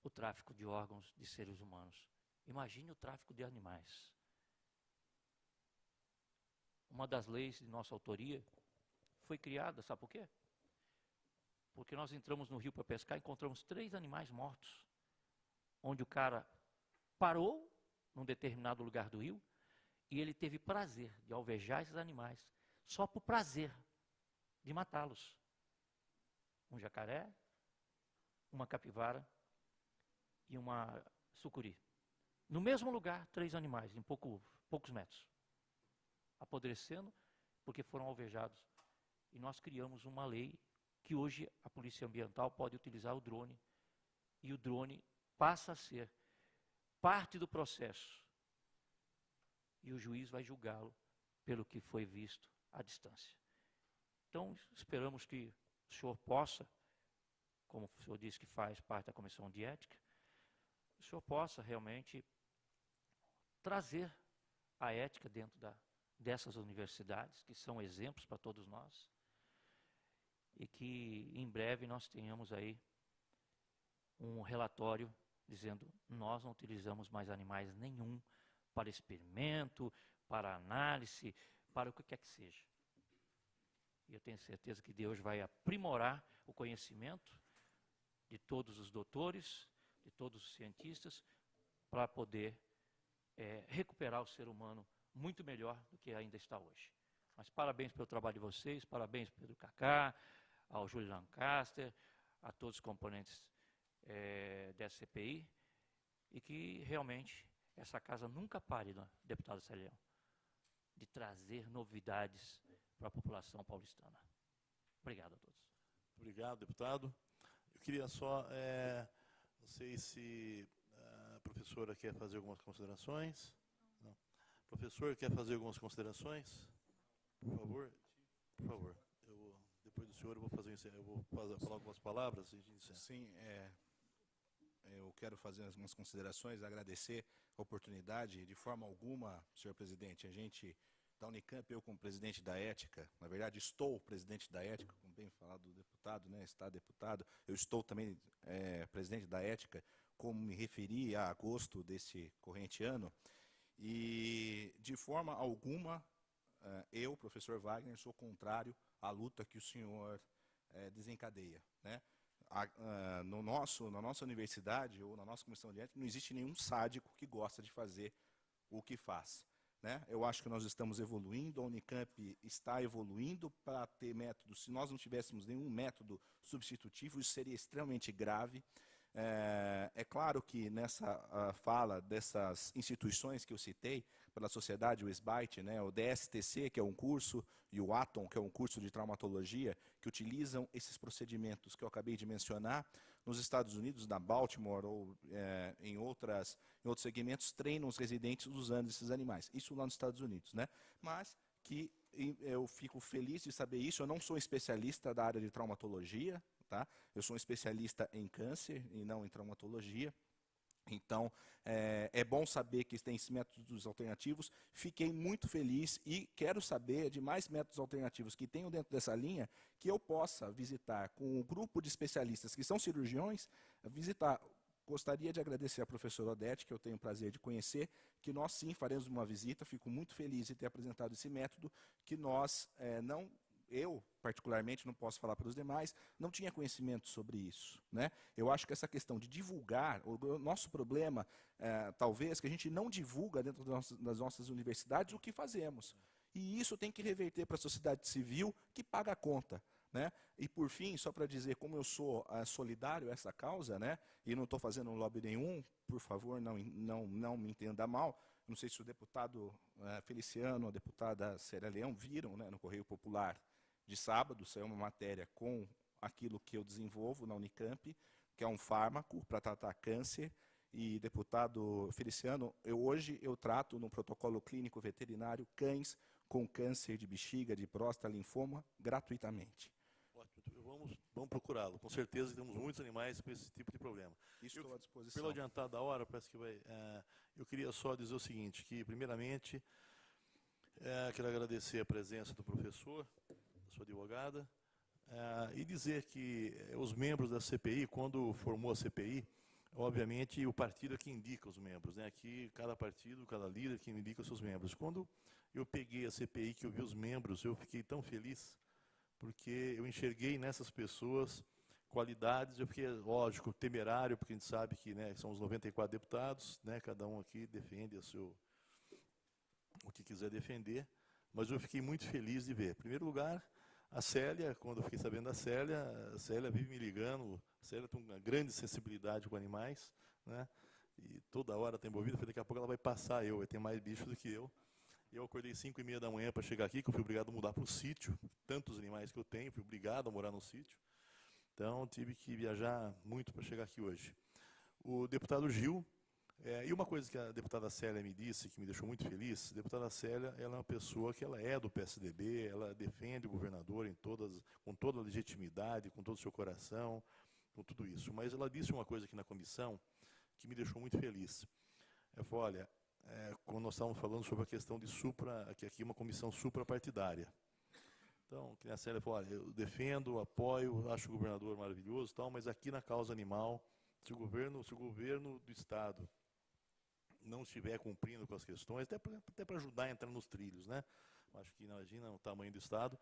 o tráfico de órgãos de seres humanos. Imagine o tráfico de animais. Uma das leis de nossa autoria foi criada, sabe por quê? Porque nós entramos no rio para pescar e encontramos 3 animais mortos, onde o cara parou num determinado lugar do rio e ele teve prazer de alvejar esses animais, só por prazer de matá-los. Um jacaré, uma capivara e uma sucuri. No mesmo lugar, 3 animais, em poucos metros, apodrecendo porque foram alvejados. E nós criamos uma lei que hoje a Polícia Ambiental pode utilizar o drone. E o drone passa a ser parte do processo. E o juiz vai julgá-lo pelo que foi visto à distância. Então, esperamos que o senhor possa, como o senhor disse que faz parte da Comissão de Ética, o senhor possa realmente trazer a ética dentro dessas universidades, que são exemplos para todos nós, e que em breve nós tenhamos aí um relatório dizendo: nós não utilizamos mais animais nenhum para experimento, para análise, para o que quer que seja. E eu tenho certeza que Deus vai aprimorar o conhecimento de todos os doutores, de todos os cientistas, para poder recuperar o ser humano muito melhor do que ainda está hoje. Mas parabéns pelo trabalho de vocês, parabéns ao Pedro Cacá, ao Júlio Lancaster, a todos os componentes dessa CPI, e que realmente essa casa nunca pare, deputado Célia, de trazer novidades para a população paulistana. Obrigado a todos. Obrigado, deputado. Eu queria só, não sei se a professora quer fazer algumas considerações. Não. Professor, quer fazer algumas considerações? Por favor. Por favor. Depois do senhor, eu vou falar algumas palavras. Sim, eu quero fazer algumas considerações, agradecer a oportunidade. De forma alguma, senhor presidente, a gente da Unicamp, eu como presidente da Ética, na verdade estou presidente da Ética, como bem falado do deputado, né, está deputado, eu estou também presidente da Ética, como me referi a agosto desse corrente ano, e de forma alguma, eu, professor Wagner, sou contrário à luta que o senhor desencadeia, né? Na nossa universidade ou na nossa comissão de ética não existe nenhum sádico que gosta de fazer o que faz, né? Eu acho que nós estamos evoluindo, a Unicamp está evoluindo para ter métodos. Se nós não tivéssemos nenhum método substitutivo, isso seria extremamente grave. É claro que nessa fala dessas instituições que eu citei, pela sociedade, o SBITE, né, o DSTC, que é um curso, e o ATOM, que é um curso de traumatologia, que utilizam esses procedimentos que eu acabei de mencionar, nos Estados Unidos, na Baltimore ou em outros segmentos, treinam os residentes usando esses animais. Isso lá nos Estados Unidos, né? Mas que eu fico feliz de saber isso. Eu não sou especialista da área de traumatologia, tá? Eu sou um especialista em câncer e não em traumatologia. Então, é bom saber que tem esses métodos alternativos. Fiquei muito feliz e quero saber de mais métodos alternativos que tenham dentro dessa linha, que eu possa visitar com um grupo de especialistas que são cirurgiões, visitar Gostaria de agradecer à professora Odete, que eu tenho o prazer de conhecer, que nós sim faremos uma visita. Fico muito feliz de ter apresentado esse método, que nós eu, particularmente, não posso falar para os demais, não tinha conhecimento sobre isso, né? Eu acho que essa questão de divulgar, o nosso problema, talvez, que a gente não divulga dentro das nossas universidades o que fazemos. E isso tem que reverter para a sociedade civil, que paga a conta, né? E, por fim, só para dizer como eu sou solidário a essa causa, né? E não estou fazendo lobby nenhum, por favor, não me entenda mal. Não sei se o deputado Feliciano, a deputada Célia Leão viram, né, no Correio Popular de sábado, saiu uma matéria com aquilo que eu desenvolvo na Unicamp, que é um fármaco para tratar câncer. E, deputado Feliciano, hoje eu trato no protocolo clínico veterinário cães com câncer de bexiga, de próstata, linfoma, gratuitamente. Ótimo, vamos procurá-lo. Com certeza temos muitos animais com esse tipo de problema. Estou à disposição. Pelo adiantado da hora, parece que vai. Eu queria só dizer o seguinte, que primeiramente quero agradecer a presença do professor, da sua advogada, e dizer que os membros da CPI, quando formou a CPI, obviamente o partido é que indica os membros, né? Aqui cada partido, cada líder que indica os seus membros. Quando eu peguei a CPI, que eu vi os membros, eu fiquei tão feliz, porque eu enxerguei nessas pessoas qualidades. Eu fiquei, lógico, temerário, porque a gente sabe que, né, são os 94 deputados, né, cada um aqui defende o que quiser defender, mas eu fiquei muito feliz de ver. Em primeiro lugar, a Célia, quando eu fiquei sabendo da Célia, a Célia vive me ligando. A Célia tem uma grande sensibilidade com animais, né, e toda hora está envolvida. Daqui a pouco ela vai passar vai ter mais bicho do que eu. Eu acordei 5h30 da manhã para chegar aqui, que eu fui obrigado a mudar para o sítio, tantos animais que eu tenho, fui obrigado a morar no sítio. Então, tive que viajar muito para chegar aqui hoje. O deputado Gil, e uma coisa que a deputada Célia me disse, que me deixou muito feliz, a deputada Célia, ela é uma pessoa que ela é do PSDB, ela defende o governador com toda a legitimidade, com todo o seu coração, com tudo isso. Mas ela disse uma coisa aqui na comissão que me deixou muito feliz. Ela falou, olha, quando nós estávamos falando sobre a questão de que aqui é uma comissão suprapartidária. Então, que a Célia falou, olha, eu defendo, apoio, acho o governador maravilhoso, tal, mas aqui na causa animal, se o governo do Estado não estiver cumprindo com as questões, até para ajudar a entrar nos trilhos, né? Acho que imagina o tamanho do Estado,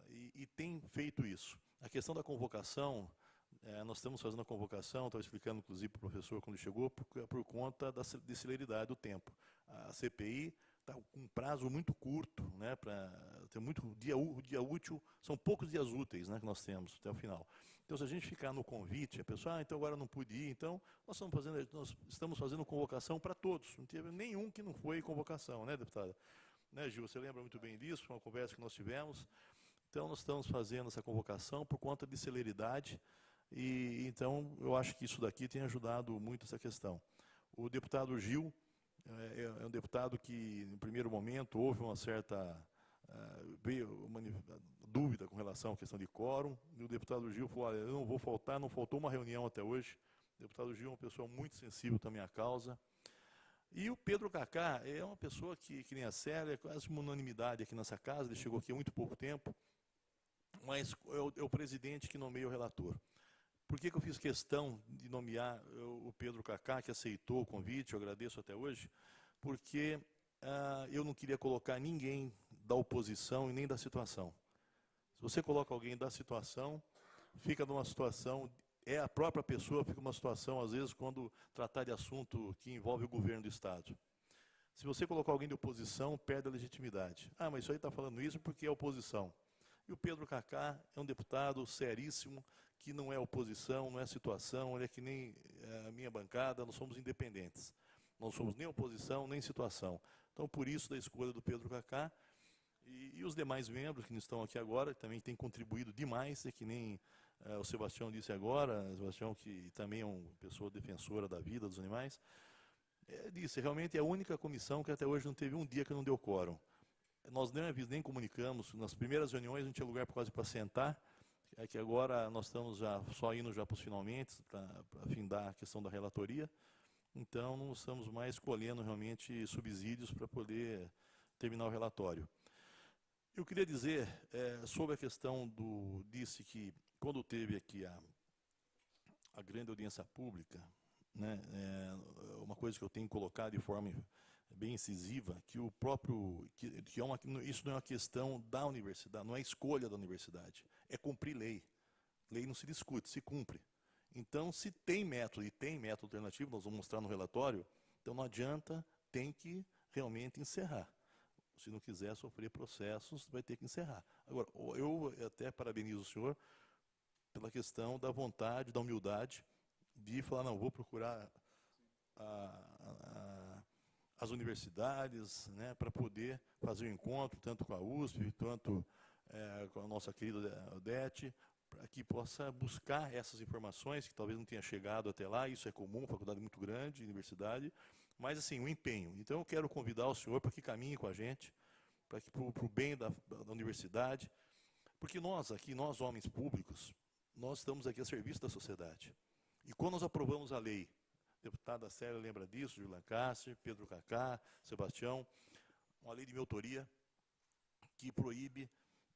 e tem feito isso. A questão da convocação, nós estamos fazendo a convocação, estava explicando inclusive para o professor quando chegou, por conta da celeridade do tempo. A CPI está com um prazo muito curto, né, para ter o dia útil, são poucos dias úteis, né, que nós temos até o final. Então, se a gente ficar no convite, a pessoa, então agora não pude ir, então nós estamos fazendo convocação para todos, não teve nenhum que não foi convocação, né, deputada? Né, Gil, você lembra muito bem disso, foi uma conversa que nós tivemos. Então, nós estamos fazendo essa convocação por conta de celeridade. E então eu acho que isso daqui tem ajudado muito essa questão. O deputado Gil é um deputado que, no primeiro momento, houve uma certa dúvida com relação à questão de quórum, e o deputado Gil falou, olha, eu não vou faltar, não faltou uma reunião até hoje. O deputado Gil é uma pessoa muito sensível também à causa. E o Pedro Cacá é uma pessoa que nem a Célia, é quase uma unanimidade aqui nessa casa, ele chegou aqui há muito pouco tempo, mas é o presidente que nomeia o relator. Por que eu fiz questão de nomear o Pedro Cacá, que aceitou o convite, eu agradeço até hoje, porque eu não queria colocar ninguém da oposição e nem da situação. Se você coloca alguém da situação, fica numa situação, a própria pessoa fica numa situação, às vezes, quando tratar de assunto que envolve o governo do Estado. Se você colocar alguém de oposição, perde a legitimidade. Ah, mas isso aí está falando isso porque é oposição. E o Pedro Cacá é um deputado seríssimo, que não é oposição, não é situação, ele é que nem a minha bancada, nós somos independentes. Não somos nem oposição, nem situação. Então, por isso, da escolha do Pedro Cacá, e os demais membros que estão aqui agora, que também têm contribuído demais, é que nem o Sebastião disse agora, o Sebastião, que também é uma pessoa defensora da vida dos animais, disse, realmente é a única comissão que até hoje não teve um dia que não deu quórum. Nós nem comunicamos, nas primeiras reuniões não tinha lugar quase para sentar, é que agora nós estamos já só indo já para os finalmente, para afindar a questão da relatoria, então não estamos mais colhendo realmente subsídios para poder terminar o relatório. Eu queria dizer sobre a questão disse que quando teve aqui a grande audiência pública, né, uma coisa que eu tenho colocado de forma bem incisiva, que o próprio, isso não é uma questão da universidade, não é escolha da universidade, é cumprir lei. Lei não se discute, se cumpre. Então, se tem método, e tem método alternativo, nós vamos mostrar no relatório, então não adianta, tem que realmente encerrar. Se não quiser sofrer processos, vai ter que encerrar. Agora, eu até parabenizo o senhor pela questão da vontade, da humildade, de falar, não, vou procurar as universidades, né, para poder fazer o encontro, tanto com a USP, tanto com a nossa querida Odete, para que possa buscar essas informações, que talvez não tenha chegado até lá, isso é comum, faculdade muito grande, universidade, mas assim, um empenho. Então eu quero convidar o senhor para que caminhe com a gente, para que para o bem da universidade, porque nós aqui, nós homens públicos, nós estamos aqui a serviço da sociedade. E quando nós aprovamos a lei, a deputada Célia lembra disso, Júlio Lancaster, Pedro Cacá, Sebastião, uma lei de minha autoria que proíbe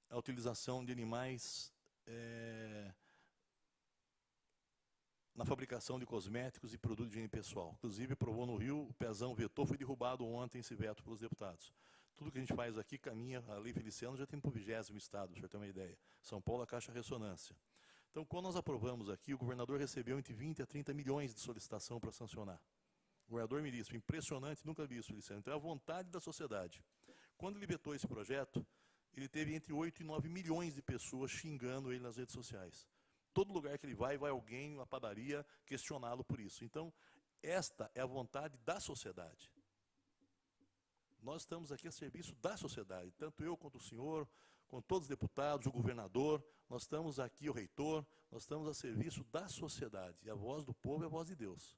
a utilização de animais na fabricação de cosméticos e produtos de higiene pessoal. Inclusive, aprovou no Rio, o Pezão vetou, foi derrubado ontem esse veto pelos deputados. Tudo que a gente faz aqui caminha, a lei Feliciano já tem para o 20º estado, para o senhor ter uma ideia. São Paulo, a Caixa Ressonância. Então, quando nós aprovamos aqui, o governador recebeu entre 20 a 30 milhões de solicitação para sancionar. O governador ministro, impressionante, nunca vi isso, Feliciano. Então, é a vontade da sociedade. Quando ele vetou esse projeto, ele teve entre 8 e 9 milhões de pessoas xingando ele nas redes sociais. Todo lugar que ele vai alguém, uma padaria, questioná-lo por isso. Então, esta é a vontade da sociedade. Nós estamos aqui a serviço da sociedade, tanto eu quanto o senhor, com todos os deputados, o governador, nós estamos aqui, o reitor, nós estamos a serviço da sociedade. E a voz do povo é a voz de Deus.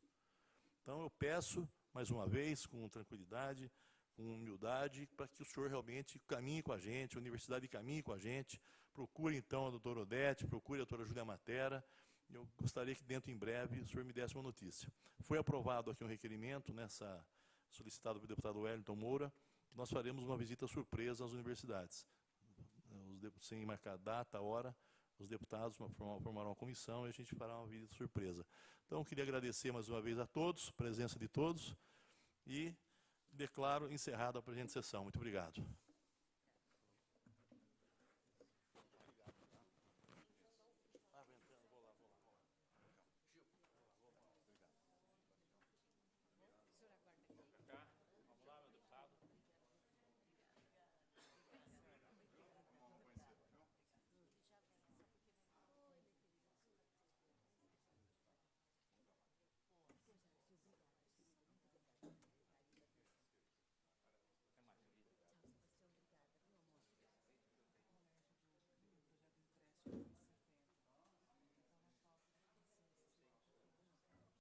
Então eu peço, mais uma vez, com tranquilidade, com humildade, para que o senhor realmente caminhe com a gente, a universidade caminhe com a gente, procure então a doutora Odete, procure a doutora Júlia Matera. Eu gostaria que dentro em breve o senhor me desse uma notícia. Foi aprovado aqui um requerimento, solicitado pelo deputado Wellington Moura, que nós faremos uma visita surpresa às universidades. Sem marcar data, hora, os deputados formarão uma comissão e a gente fará uma visita surpresa. Então, eu queria agradecer mais uma vez a todos, a presença de todos, e declaro encerrada a presente sessão. Muito obrigado.